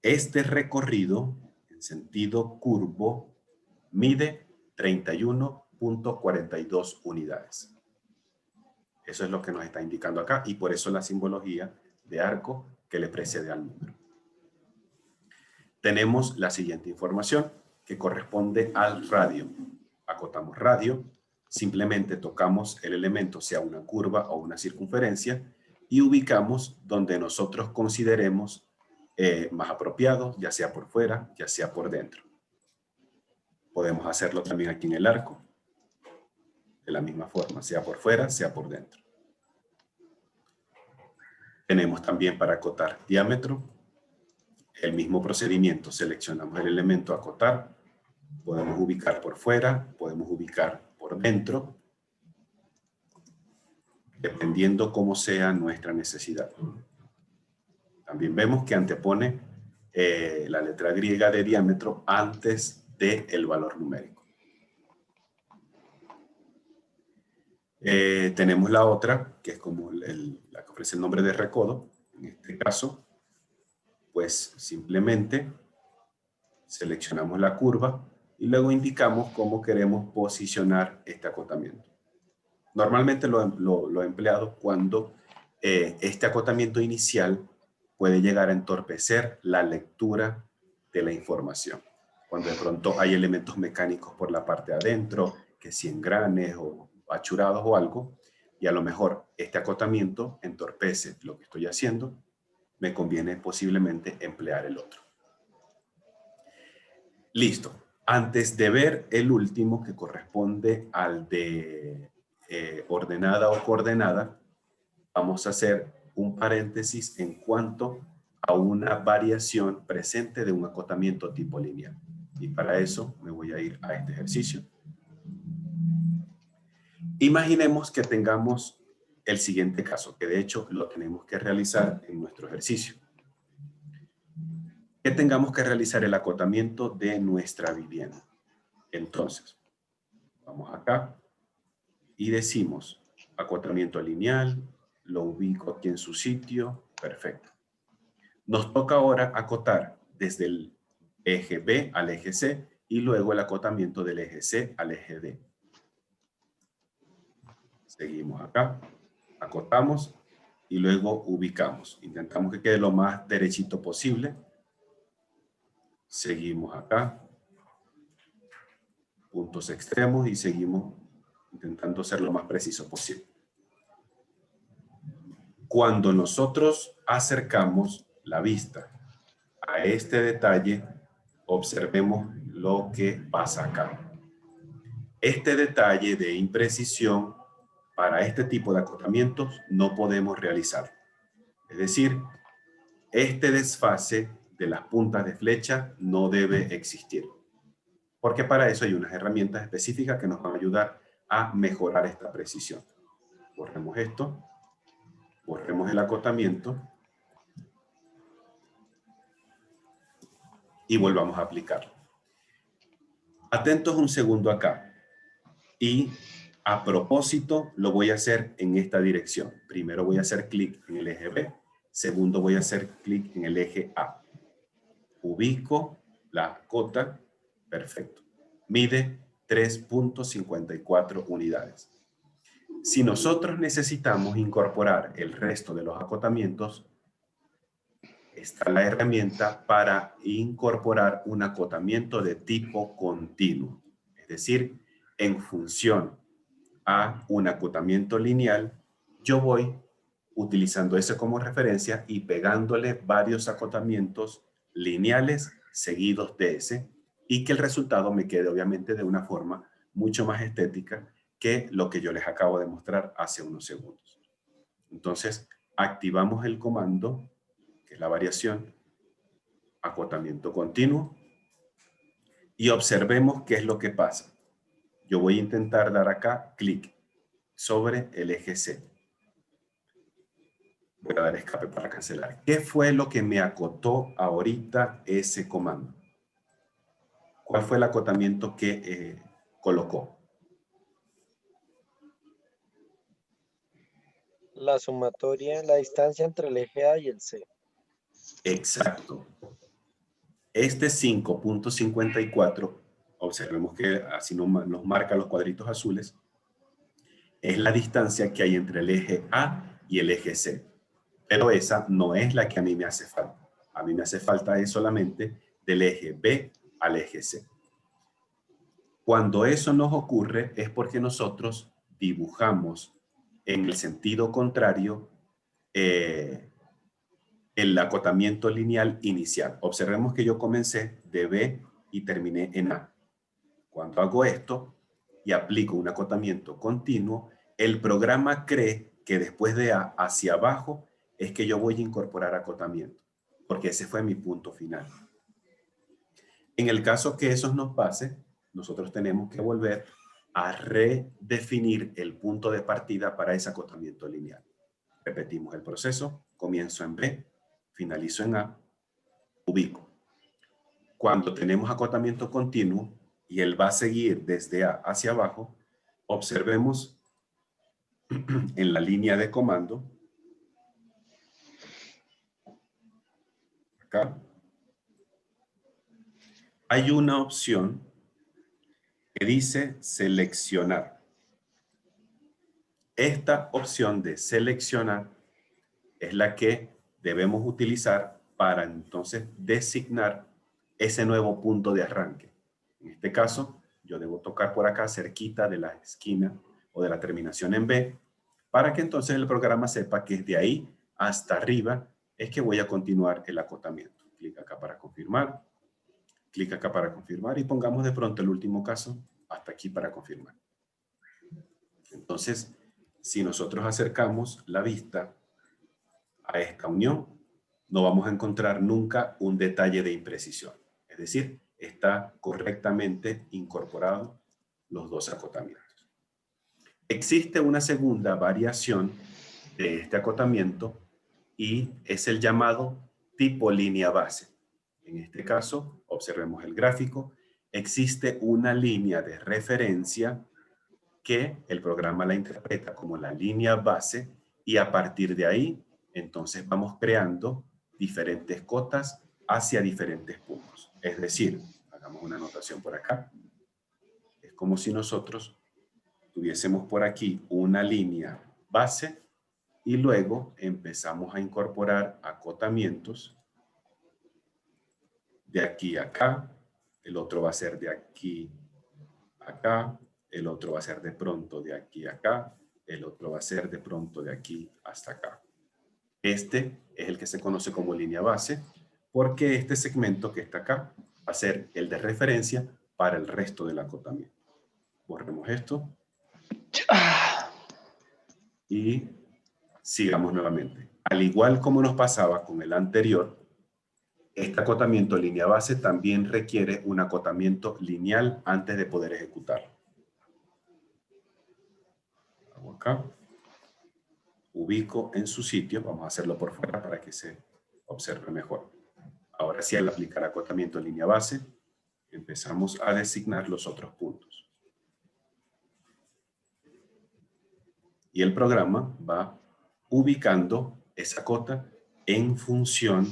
este recorrido en sentido curvo mide 31.42 unidades. Eso es lo que nos está indicando acá y por eso la simbología de arco que le precede al número. Tenemos la siguiente información que corresponde al radio. Acotamos radio, simplemente tocamos el elemento, sea una curva o una circunferencia, y ubicamos donde nosotros consideremos más apropiado, ya sea por fuera, ya sea por dentro. Podemos hacerlo también aquí en el arco, de la misma forma, sea por fuera, sea por dentro. Tenemos también para acotar diámetro, el mismo procedimiento, seleccionamos el elemento acotar, podemos ubicar por fuera, podemos ubicar por dentro, dependiendo cómo sea nuestra necesidad. También vemos que antepone la letra griega de diámetro antes del valor numérico. Tenemos la otra, que es como la que ofrece el nombre de recodo. En este caso, pues simplemente seleccionamos la curva y luego indicamos cómo queremos posicionar este acotamiento. Normalmente lo he empleado cuando este acotamiento inicial puede llegar a entorpecer la lectura de la información. Cuando de pronto hay elementos mecánicos por la parte de adentro, que si engranes o achurados o algo, y a lo mejor este acotamiento entorpece lo que estoy haciendo, me conviene posiblemente emplear el otro. Listo. Antes de ver el último, que corresponde al de ordenada o coordenada, vamos a hacer un paréntesis en cuanto a una variación presente de un acotamiento tipo lineal. Y para eso me voy a ir a este ejercicio. Imaginemos que tengamos el siguiente caso, que de hecho lo tenemos que realizar en nuestro ejercicio. Que tengamos que realizar el acotamiento de nuestra vivienda. Entonces, vamos acá y decimos acotamiento lineal, lo ubico aquí en su sitio, perfecto. Nos toca ahora acotar desde el eje B al eje C y luego el acotamiento del eje C al eje D. Seguimos acá, acotamos y luego ubicamos. Intentamos que quede lo más derechito posible. Seguimos acá, puntos extremos y seguimos intentando ser lo más preciso posible. Cuando nosotros acercamos la vista a este detalle, observemos lo que pasa acá. Este detalle de imprecisión para este tipo de acotamientos no podemos realizar. Es decir, este desfase de las puntas de flecha no debe existir. Porque para eso hay unas herramientas específicas que nos van a ayudar a mejorar esta precisión. Borremos esto, borremos el acotamiento y volvamos a aplicarlo. Atentos un segundo acá. Y a propósito lo voy a hacer en esta dirección. Primero voy a hacer clic en el eje B. Segundo voy a hacer clic en el eje A. Ubico la cota. Perfecto. Mide 3.54 unidades. Si nosotros necesitamos incorporar el resto de los acotamientos, está la herramienta para incorporar un acotamiento de tipo continuo. Es decir, en función a un acotamiento lineal, yo voy utilizando ese como referencia y pegándole varios acotamientos lineales seguidos de ese, y que el resultado me quede obviamente de una forma mucho más estética que lo que yo les acabo de mostrar hace unos segundos. Entonces, activamos el comando, que es la variación, acotamiento continuo, y observemos qué es lo que pasa. Yo voy a intentar dar acá clic sobre el eje C. Voy a dar escape para cancelar. ¿Qué fue lo que me acotó ahorita ese comando? ¿Cuál fue el acotamiento que colocó? La sumatoria, la distancia entre el eje A y el C. Exacto. Este 5.54, observemos que así nos marca los cuadritos azules, es la distancia que hay entre el eje A y el eje C. Pero esa no es la que a mí me hace falta. A mí me hace falta es solamente del eje B al eje C. Cuando eso nos ocurre es porque nosotros dibujamos en el sentido contrario el acotamiento lineal inicial. Observemos que yo comencé de B y terminé en A. Cuando hago esto y aplico un acotamiento continuo, el programa cree que después de A hacia abajo es que yo voy a incorporar acotamiento, porque ese fue mi punto final. En el caso que eso nos pase, nosotros tenemos que volver a redefinir el punto de partida para ese acotamiento lineal. Repetimos el proceso, comienzo en B, finalizo en A, ubico. Cuando tenemos acotamiento continuo y él va a seguir desde A hacia abajo, observemos en la línea de comando, acá, hay una opción que dice seleccionar. esta opción de seleccionar es la que debemos utilizar para entonces designar ese nuevo punto de arranque. En este caso, yo debo tocar por acá cerquita de la esquina o de la terminación en B, para que entonces el programa sepa que de ahí hasta arriba es que voy a continuar el acotamiento. Clic acá para confirmar, clic acá para confirmar y pongamos de pronto el último caso hasta aquí para confirmar. Entonces, si nosotros acercamos la vista a esta unión, no vamos a encontrar nunca un detalle de imprecisión. Es decir, está correctamente incorporado los dos acotamientos. Existe una segunda variación de este acotamiento y es el llamado tipo línea base. En este caso, observemos el gráfico, existe una línea de referencia que el programa la interpreta como la línea base y a partir de ahí, entonces vamos creando diferentes cotas hacia diferentes puntos. Es decir, hagamos una anotación por acá. Es como si nosotros tuviésemos por aquí una línea base y luego empezamos a incorporar acotamientos de aquí a acá, el otro va a ser de aquí a acá, el otro va a ser de pronto de aquí a acá, el otro va a ser de pronto de aquí hasta acá. Este es el que se conoce como línea base, porque este segmento que está acá va a ser el de referencia para el resto del acotamiento. Borremos esto. Y sigamos nuevamente. Al igual como nos pasaba con el anterior, este acotamiento línea base también requiere un acotamiento lineal antes de poder ejecutarlo. Hago acá. Ubico en su sitio. Vamos a hacerlo por fuera para que se observe mejor. Ahora sí, al aplicar acotamiento línea base, empezamos a designar los otros puntos. Y el programa va ubicando esa cota en función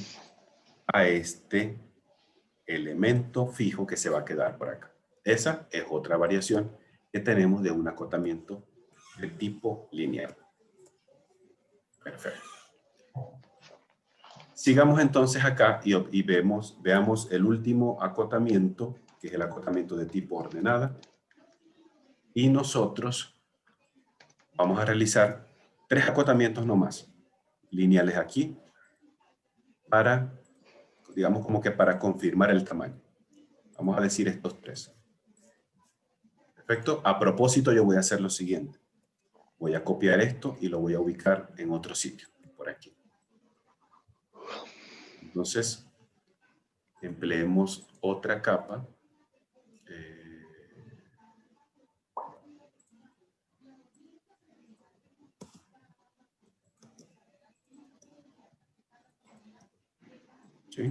a este elemento fijo que se va a quedar por acá. Esa es otra variación que tenemos de un acotamiento de tipo lineal. Perfecto. Sigamos entonces acá y veamos el último acotamiento, que es el acotamiento de tipo ordenada. Y nosotros vamos a realizar 3 acotamientos nomás, lineales aquí, para, digamos como que para confirmar el tamaño. Vamos a decir estos 3. Perfecto. A propósito, yo voy a hacer lo siguiente. Voy a copiar esto y lo voy a ubicar en otro sitio, por aquí. Entonces, empleemos otra capa. ¿Sí?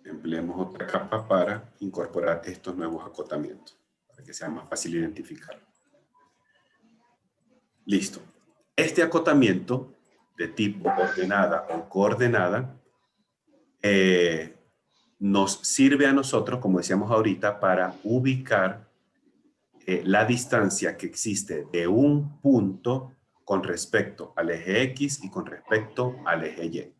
Empleemos otra capa para incorporar estos nuevos acotamientos, para que sea más fácil identificarlo. Listo. Este acotamiento de tipo ordenada o coordenada nos sirve a nosotros, como decíamos ahorita, para ubicar la distancia que existe de un punto con respecto al eje X y con respecto al eje Y.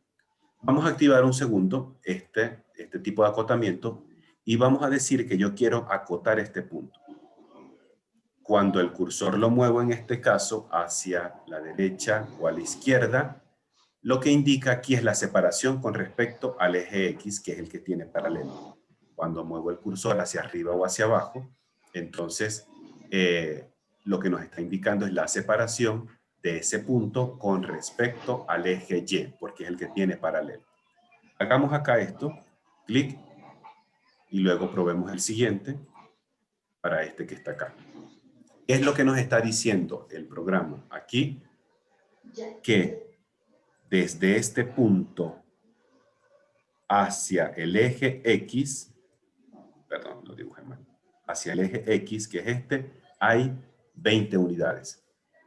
Vamos a activar un segundo este tipo de acotamiento y vamos a decir que yo quiero acotar este punto. Cuando el cursor lo muevo en este caso hacia la derecha o a la izquierda, lo que indica aquí es la separación con respecto al eje X, que es el que tiene paralelo. Cuando muevo el cursor hacia arriba o hacia abajo, entonces lo que nos está indicando es la separación de ese punto con respecto al eje Y, porque es el que tiene paralelo. Hagamos acá esto, clic, y luego probemos el siguiente para este que está acá. ¿Qué es lo que nos está diciendo el programa aquí? Que desde este punto hacia el eje X, perdón, lo dibujé mal, hacia el eje X, que es este, hay 20 unidades.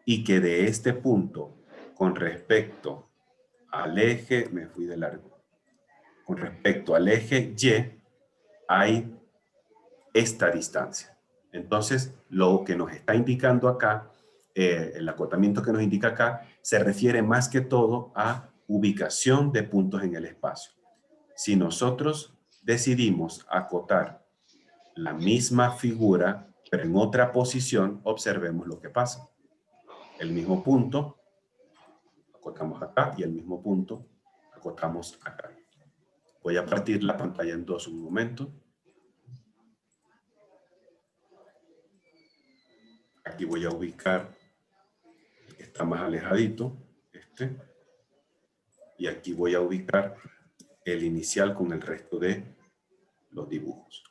Y que de este punto, con respecto al eje, me fui de largo, con respecto al eje Y, hay esta distancia. Entonces, lo que nos está indicando acá, el acotamiento que nos indica acá, se refiere más que todo a ubicación de puntos en el espacio. Si nosotros decidimos acotar la misma figura, pero en otra posición, observemos lo que pasa. El mismo punto, acotamos acá, y el mismo punto, acotamos acá. Voy a partir la pantalla en dos un momento. Aquí voy a ubicar el que está más alejadito, este. Y aquí voy a ubicar el inicial con el resto de los dibujos.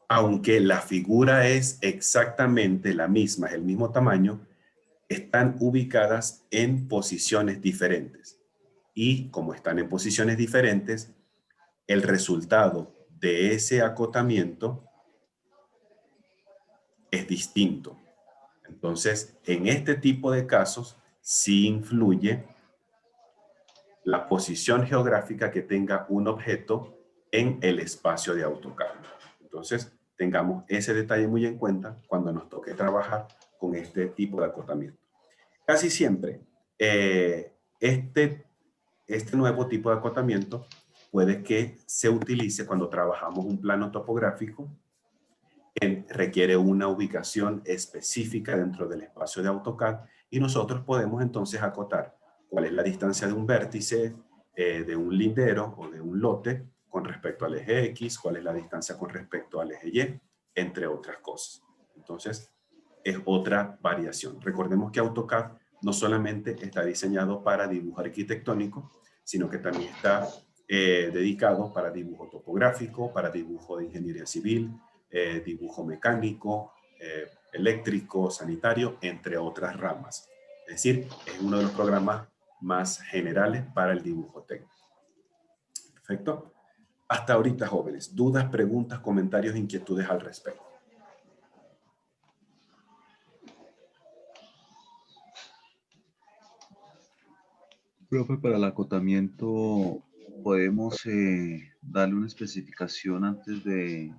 Aunque la figura es exactamente la misma, es el mismo tamaño, están ubicadas en posiciones diferentes. Y como están en posiciones diferentes, el resultado de ese acotamiento es distinto. Entonces, en este tipo de casos, sí influye la posición geográfica que tenga un objeto en el espacio de AutoCAD. Entonces, tengamos ese detalle muy en cuenta cuando nos toque trabajar con este tipo de acotamiento. Casi siempre, este nuevo tipo de acotamiento puede que se utilice cuando trabajamos un plano topográfico que requiere una ubicación específica dentro del espacio de AutoCAD y nosotros podemos entonces acotar cuál es la distancia de un vértice, de un lindero o de un lote con respecto al eje X, cuál es la distancia con respecto al eje Y, entre otras cosas. Entonces, es otra variación. Recordemos que AutoCAD no solamente está diseñado para dibujo arquitectónico, sino que también está dedicado para dibujo topográfico, para dibujo de ingeniería civil, dibujo mecánico, eléctrico, sanitario, entre otras ramas. Es decir, es uno de los programas más generales para el dibujo técnico. Perfecto. Hasta ahorita, jóvenes, dudas, preguntas, comentarios, inquietudes al respecto. Profe, para el acotamiento, ¿podemos darle una especificación antes de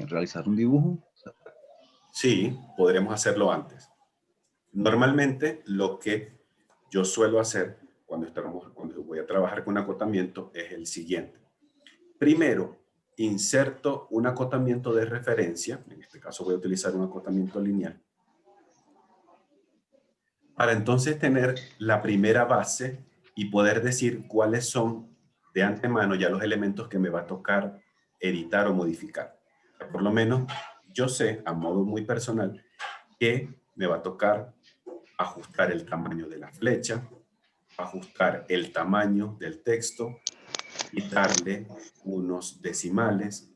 realizar un dibujo? Sí, podremos hacerlo antes. Normalmente, lo que yo suelo hacer cuando voy a trabajar con acotamiento es el siguiente. Primero, inserto un acotamiento de referencia. En este caso voy a utilizar un acotamiento lineal. Para entonces tener la primera base y poder decir cuáles son de antemano ya los elementos que me va a tocar editar o modificar. Por lo menos yo sé, a modo muy personal, que me va a tocar ajustar el tamaño de la flecha, ajustar el tamaño del texto, quitarle unos decimales,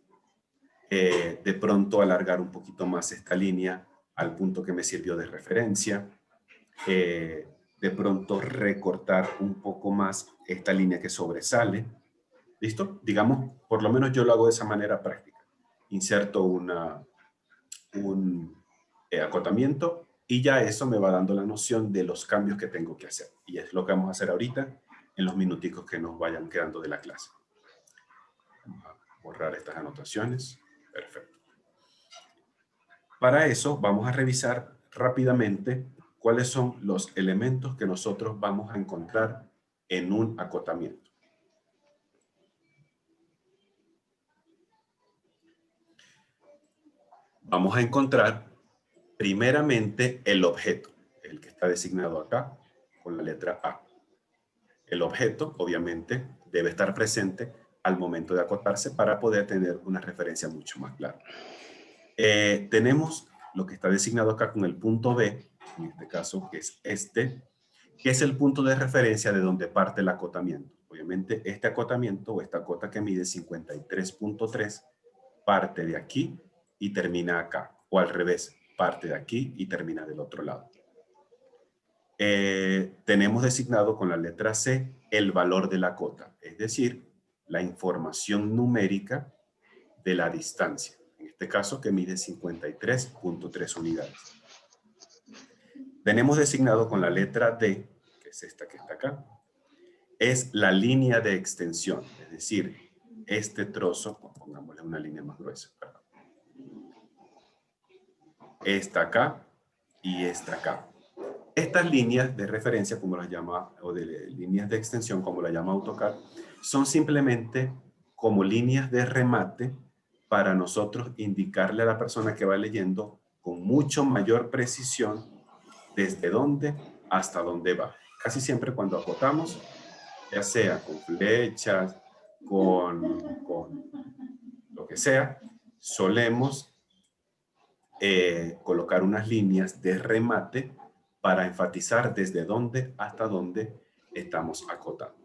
de pronto alargar un poquito más esta línea al punto que me sirvió de referencia, de pronto recortar un poco más esta línea que sobresale. ¿Listo? Digamos, por lo menos yo lo hago de esa manera práctica. Inserto un acotamiento y ya eso me va dando la noción de los cambios que tengo que hacer. Y es lo que vamos a hacer ahorita en los minuticos que nos vayan quedando de la clase. Vamos a borrar estas anotaciones. Perfecto. Para eso vamos a revisar rápidamente cuáles son los elementos que nosotros vamos a encontrar en un acotamiento. Vamos a encontrar primeramente el objeto, el que está designado acá con la letra A. El objeto, obviamente, debe estar presente al momento de acotarse para poder tener una referencia mucho más clara. Tenemos lo que está designado acá con el punto B, en este caso, que es este, que es el punto de referencia de donde parte el acotamiento. Obviamente, este acotamiento o esta cota que mide 53.3 parte de aquí y termina acá, o al revés, parte de aquí y termina del otro lado. Tenemos designado con la letra C el valor de la cota, es decir, la información numérica de la distancia, en este caso que mide 53.3 unidades. Tenemos designado con la letra D, que es esta que está acá, es la línea de extensión, es decir, este trozo, pongámosle una línea más gruesa, perdón. esta acá y esta acá. Estas líneas de referencia, como las llama, o de líneas de extensión, como la llama AutoCAD, son simplemente como líneas de remate para nosotros indicarle a la persona que va leyendo con mucho mayor precisión desde dónde hasta dónde va. Casi siempre cuando acotamos, ya sea con flechas, con lo que sea, solemos colocar unas líneas de remate para enfatizar desde dónde hasta dónde estamos acotando.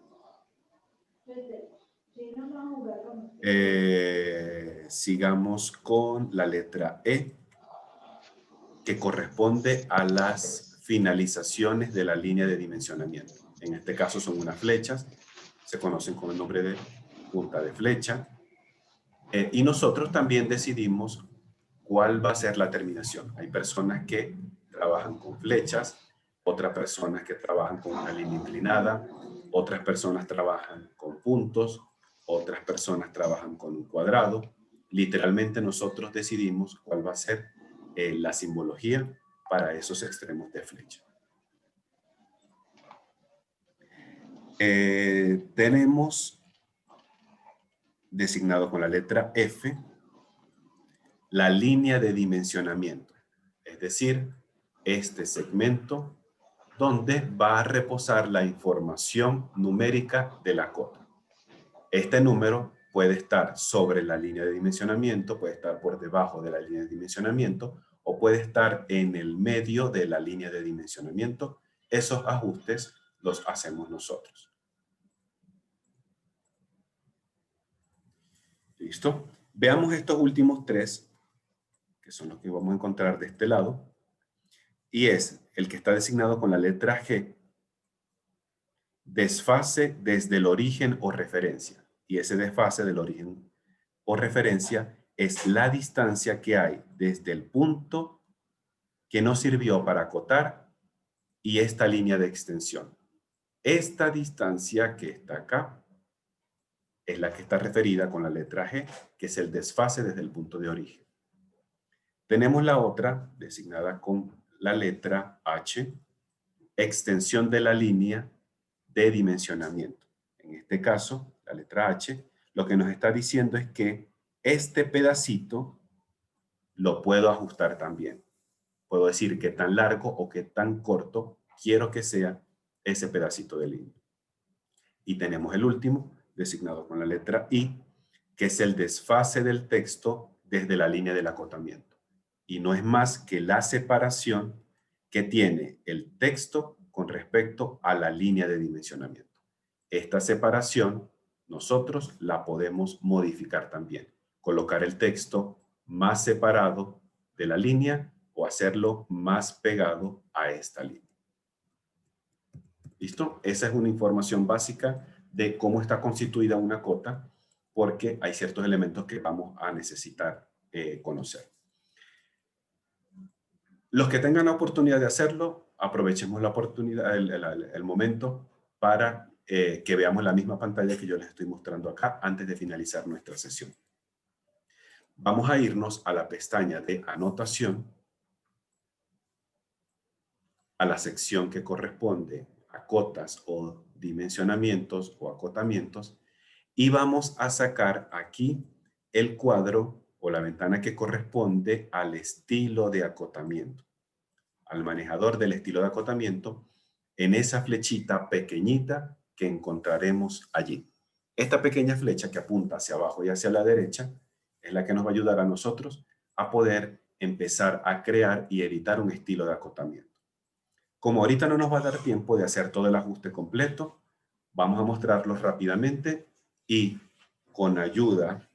Sigamos con la letra E, que corresponde a las finalizaciones de la línea de dimensionamiento. En este caso son unas flechas, se conocen con el nombre de punta de flecha, y nosotros también decidimos cuál va a ser la terminación. Hay personas que trabajan con flechas, otras personas que trabajan con una línea inclinada, otras personas trabajan con puntos, otras personas trabajan con un cuadrado. Literalmente nosotros decidimos cuál va a ser la simbología para esos extremos de flecha. Tenemos designado con la letra F la línea de dimensionamiento, es decir, este segmento donde va a reposar la información numérica de la cota. Este número puede estar sobre la línea de dimensionamiento, puede estar por debajo de la línea de dimensionamiento o puede estar en el medio de la línea de dimensionamiento. Esos ajustes los hacemos nosotros. ¿Listo? Veamos estos últimos tres, que son los que vamos a encontrar de este lado, y es el que está designado con la letra G, desfase desde el origen o referencia. Y ese desfase del origen o referencia es la distancia que hay desde el punto que nos sirvió para acotar y esta línea de extensión. Esta distancia que está acá es la que está referida con la letra G, que es el desfase desde el punto de origen. Tenemos la otra, designada con la letra H, extensión de la línea de dimensionamiento. En este caso, la letra H, lo que nos está diciendo es que este pedacito lo puedo ajustar también. Puedo decir qué tan largo o qué tan corto quiero que sea ese pedacito de línea. Y tenemos el último, designado con la letra I, que es el desfase del texto desde la línea del acotamiento. Y no es más que la separación que tiene el texto con respecto a la línea de dimensionamiento. Esta separación nosotros la podemos modificar también. Colocar el texto más separado de la línea o hacerlo más pegado a esta línea. ¿Listo? Esa es una información básica de cómo está constituida una cota, porque hay ciertos elementos que vamos a necesitar conocer. Los que tengan la oportunidad de hacerlo, aprovechemos la oportunidad, el momento para que veamos la misma pantalla que yo les estoy mostrando acá antes de finalizar nuestra sesión. Vamos a irnos a la pestaña de anotación, a la sección que corresponde a cotas o dimensionamientos o acotamientos, y vamos a sacar aquí el cuadro o la ventana que corresponde al estilo de acotamiento, al manejador del estilo de acotamiento, en esa flechita pequeñita que encontraremos allí. Esta pequeña flecha que apunta hacia abajo y hacia la derecha es la que nos va a ayudar a nosotros a poder empezar a crear y editar un estilo de acotamiento. Como ahorita no nos va a dar tiempo de hacer todo el ajuste completo, vamos a mostrarlo rápidamente y con ayuda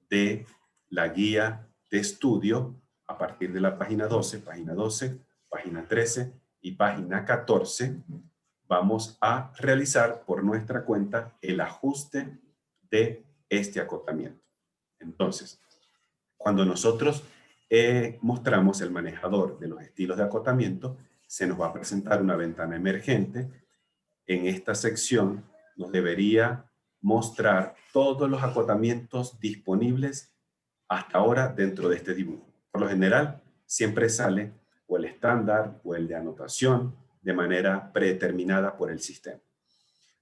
de la guía de estudio a partir de la página 12, página 13 y página 14, vamos a realizar por nuestra cuenta el ajuste de este acotamiento. Entonces, cuando nosotros mostramos el manejador de los estilos de acotamiento, se nos va a presentar una ventana emergente. En esta sección nos debería mostrar todos los acotamientos disponibles hasta ahora dentro de este dibujo. Por lo general, siempre sale o el estándar o el de anotación de manera predeterminada por el sistema.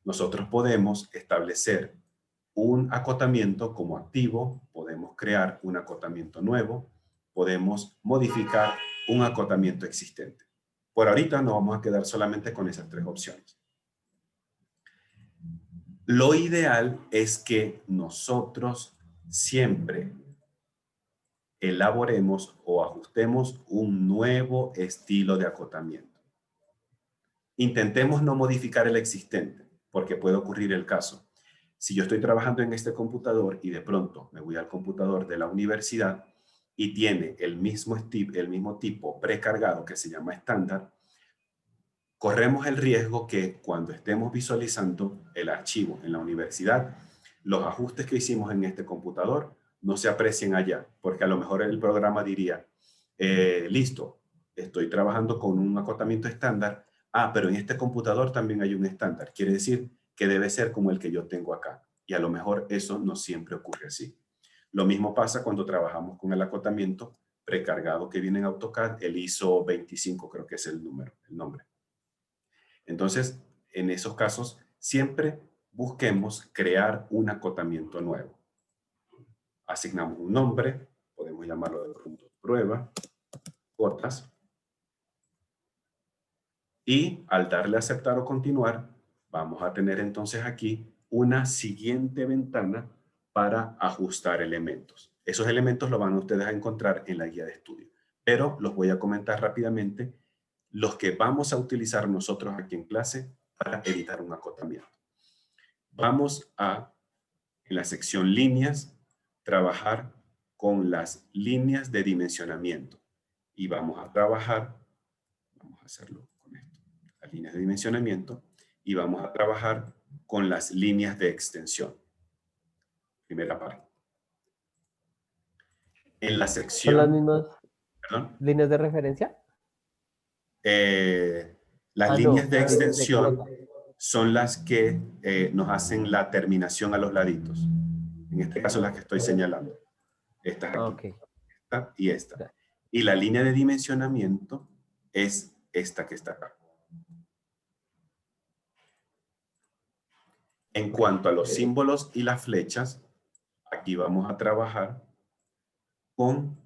Nosotros podemos establecer un acotamiento como activo, podemos crear un acotamiento nuevo, podemos modificar un acotamiento existente. Por ahorita nos vamos a quedar solamente con esas tres opciones. Lo ideal es que nosotros siempre elaboremos o ajustemos un nuevo estilo de acotamiento. Intentemos no modificar el existente, porque puede ocurrir el caso. Si yo estoy trabajando en este computador y de pronto me voy al computador de la universidad y tiene el mismo tipo precargado que se llama estándar, corremos el riesgo que cuando estemos visualizando el archivo en la universidad, los ajustes que hicimos en este computador no se aprecien allá, porque a lo mejor el programa diría, listo, estoy trabajando con un acotamiento estándar, pero en este computador también hay un estándar, quiere decir que debe ser como el que yo tengo acá, y a lo mejor eso no siempre ocurre así. Lo mismo pasa cuando trabajamos con el acotamiento precargado que viene en AutoCAD, el ISO 25 creo que es el nombre. Entonces, en esos casos, siempre busquemos crear un acotamiento nuevo. Asignamos un nombre, podemos llamarlo de punto de prueba, cotas, y al darle a aceptar o continuar, vamos a tener entonces aquí una siguiente ventana para ajustar elementos. Esos elementos los van ustedes a encontrar en la guía de estudio, pero los voy a comentar rápidamente los que vamos a utilizar nosotros aquí en clase para editar un acotamiento. Vamos a, en la sección líneas, trabajar con las líneas de dimensionamiento. Y vamos a trabajar, vamos a hacerlo con esto, las líneas de dimensionamiento, y vamos a trabajar con las líneas de extensión. Primera parte. En la sección... ¿Son las mismas ¿Perdón? líneas de referencia? Las líneas de extensión son las que nos hacen la terminación a los laditos. En este caso las que estoy señalando. Estas aquí. Okay. Esta y esta. Y la línea de dimensionamiento es esta que está acá. En cuanto a los símbolos y las flechas, aquí vamos a trabajar con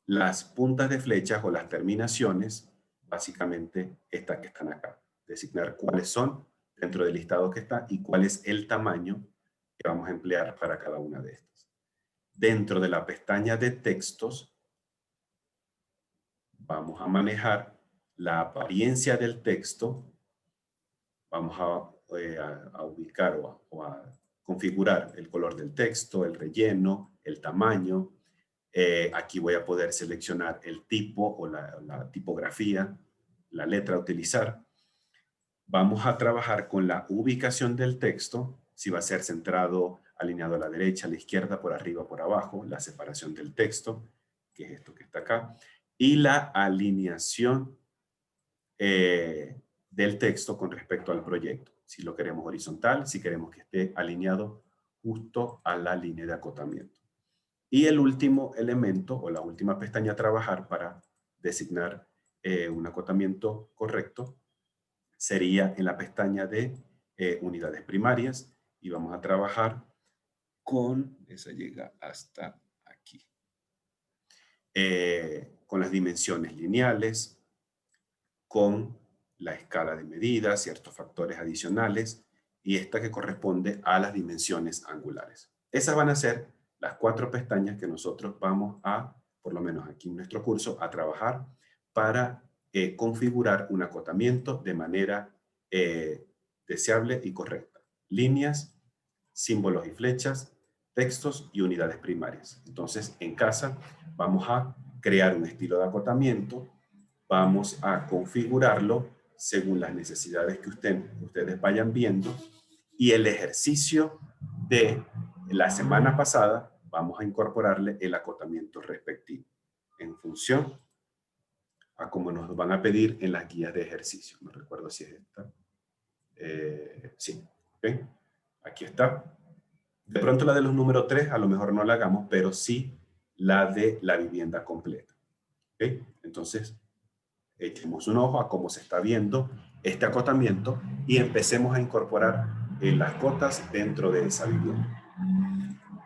las puntas de flechas o las terminaciones, básicamente estas que están acá. Designar cuáles son dentro del listado que está y cuál es el tamaño que vamos a emplear para cada una de estas. Dentro de la pestaña de textos, vamos a manejar la apariencia del texto. Vamos a ubicar o a configurar el color del texto, el relleno, el tamaño. Aquí voy a poder seleccionar el tipo o la tipografía, la letra a utilizar. Vamos a trabajar con la ubicación del texto, si va a ser centrado, alineado a la derecha, a la izquierda, por arriba, por abajo, la separación del texto, que es esto que está acá, y la alineación del texto con respecto al proyecto. Si lo queremos horizontal, si queremos que esté alineado justo a la línea de acotamiento. Y el último elemento o la última pestaña a trabajar para designar un acotamiento correcto sería en la pestaña de unidades primarias y vamos a trabajar con, esa llega hasta aquí, con las dimensiones lineales, con la escala de medidas, ciertos factores adicionales y esta que corresponde a las dimensiones angulares. Esas van a ser las 4 pestañas que nosotros vamos a, por lo menos aquí en nuestro curso, a trabajar para configurar un acotamiento de manera deseable y correcta. Líneas, símbolos y flechas, textos y unidades primarias. Entonces, en casa vamos a crear un estilo de acotamiento, vamos a configurarlo según las necesidades que ustedes vayan viendo y el ejercicio de la semana pasada vamos a incorporarle el acotamiento respectivo en función a como nos van a pedir en las guías de ejercicio. No recuerdo si es esta. Sí, ¿okay? Aquí está. De pronto la de los números 3 a lo mejor no la hagamos, pero sí la de la vivienda completa. ¿Okay? Entonces, echemos un ojo a cómo se está viendo este acotamiento y empecemos a incorporar las cotas dentro de esa vivienda.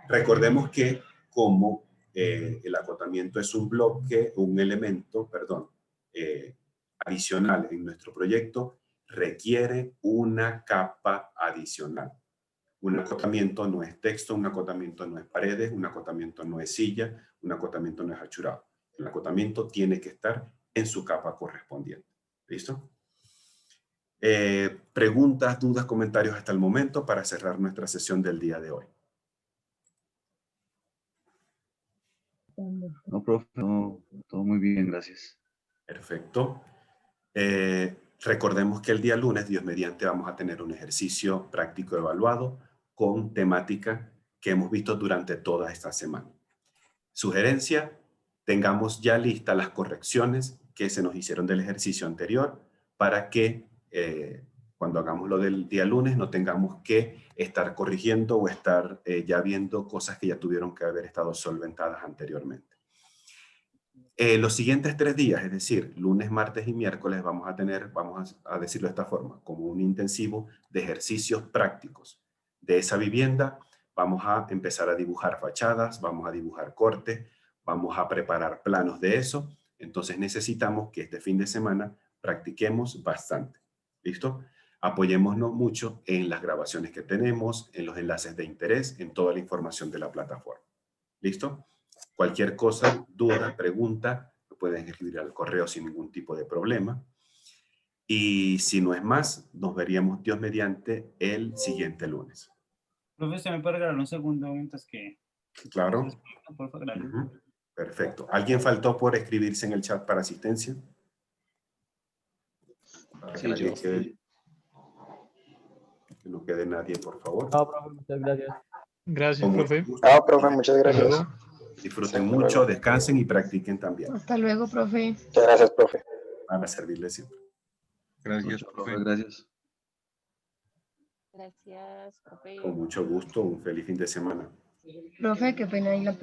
Recordemos que como el acotamiento es un bloque, un elemento, adicional en nuestro proyecto, requiere una capa adicional. Un acotamiento no es texto, un acotamiento no es paredes, un acotamiento no es silla, un acotamiento no es achurado. El acotamiento tiene que estar en su capa correspondiente. ¿Listo? Preguntas, dudas, comentarios hasta el momento para cerrar nuestra sesión del día de hoy. No, profe, no, todo muy bien, gracias. Perfecto. Recordemos que el día lunes, Dios mediante, vamos a tener un ejercicio práctico evaluado con temática que hemos visto durante toda esta semana. Sugerencia, tengamos ya listas las correcciones que se nos hicieron del ejercicio anterior para que cuando hagamos lo del día lunes no tengamos que estar corrigiendo o estar ya viendo cosas que ya tuvieron que haber estado solventadas anteriormente. Los siguientes 3 días, es decir, lunes, martes y miércoles, vamos a tener, vamos a decirlo de esta forma, como un intensivo de ejercicios prácticos de esa vivienda. Vamos a empezar a dibujar fachadas, vamos a dibujar cortes, vamos a preparar planos de eso. Entonces necesitamos que este fin de semana practiquemos bastante. ¿Listo? Apoyémonos mucho en las grabaciones que tenemos, en los enlaces de interés, en toda la información de la plataforma. ¿Listo? Cualquier cosa, duda, pregunta, lo pueden escribir al correo sin ningún tipo de problema. Y si no es más, nos veríamos Dios mediante el siguiente lunes. Profe, ¿usted me puede regalar un segundo mientras que... Claro. Por favor, gracias. Perfecto. ¿Alguien faltó por escribirse en el chat para asistencia? Para que nadie quede, que no quede nadie, por favor. No, profe, muchas gracias. Gracias, profe. Ah, profe, muchas Hasta gracias. luego. Disfruten Hasta mucho, luego. descansen y practiquen también. Hasta luego, profe. Muchas gracias, profe. Para servirles siempre. Gracias, profe. Gracias. Gracias, profe. Con mucho gusto, un feliz fin de semana. Profe, qué pena ir la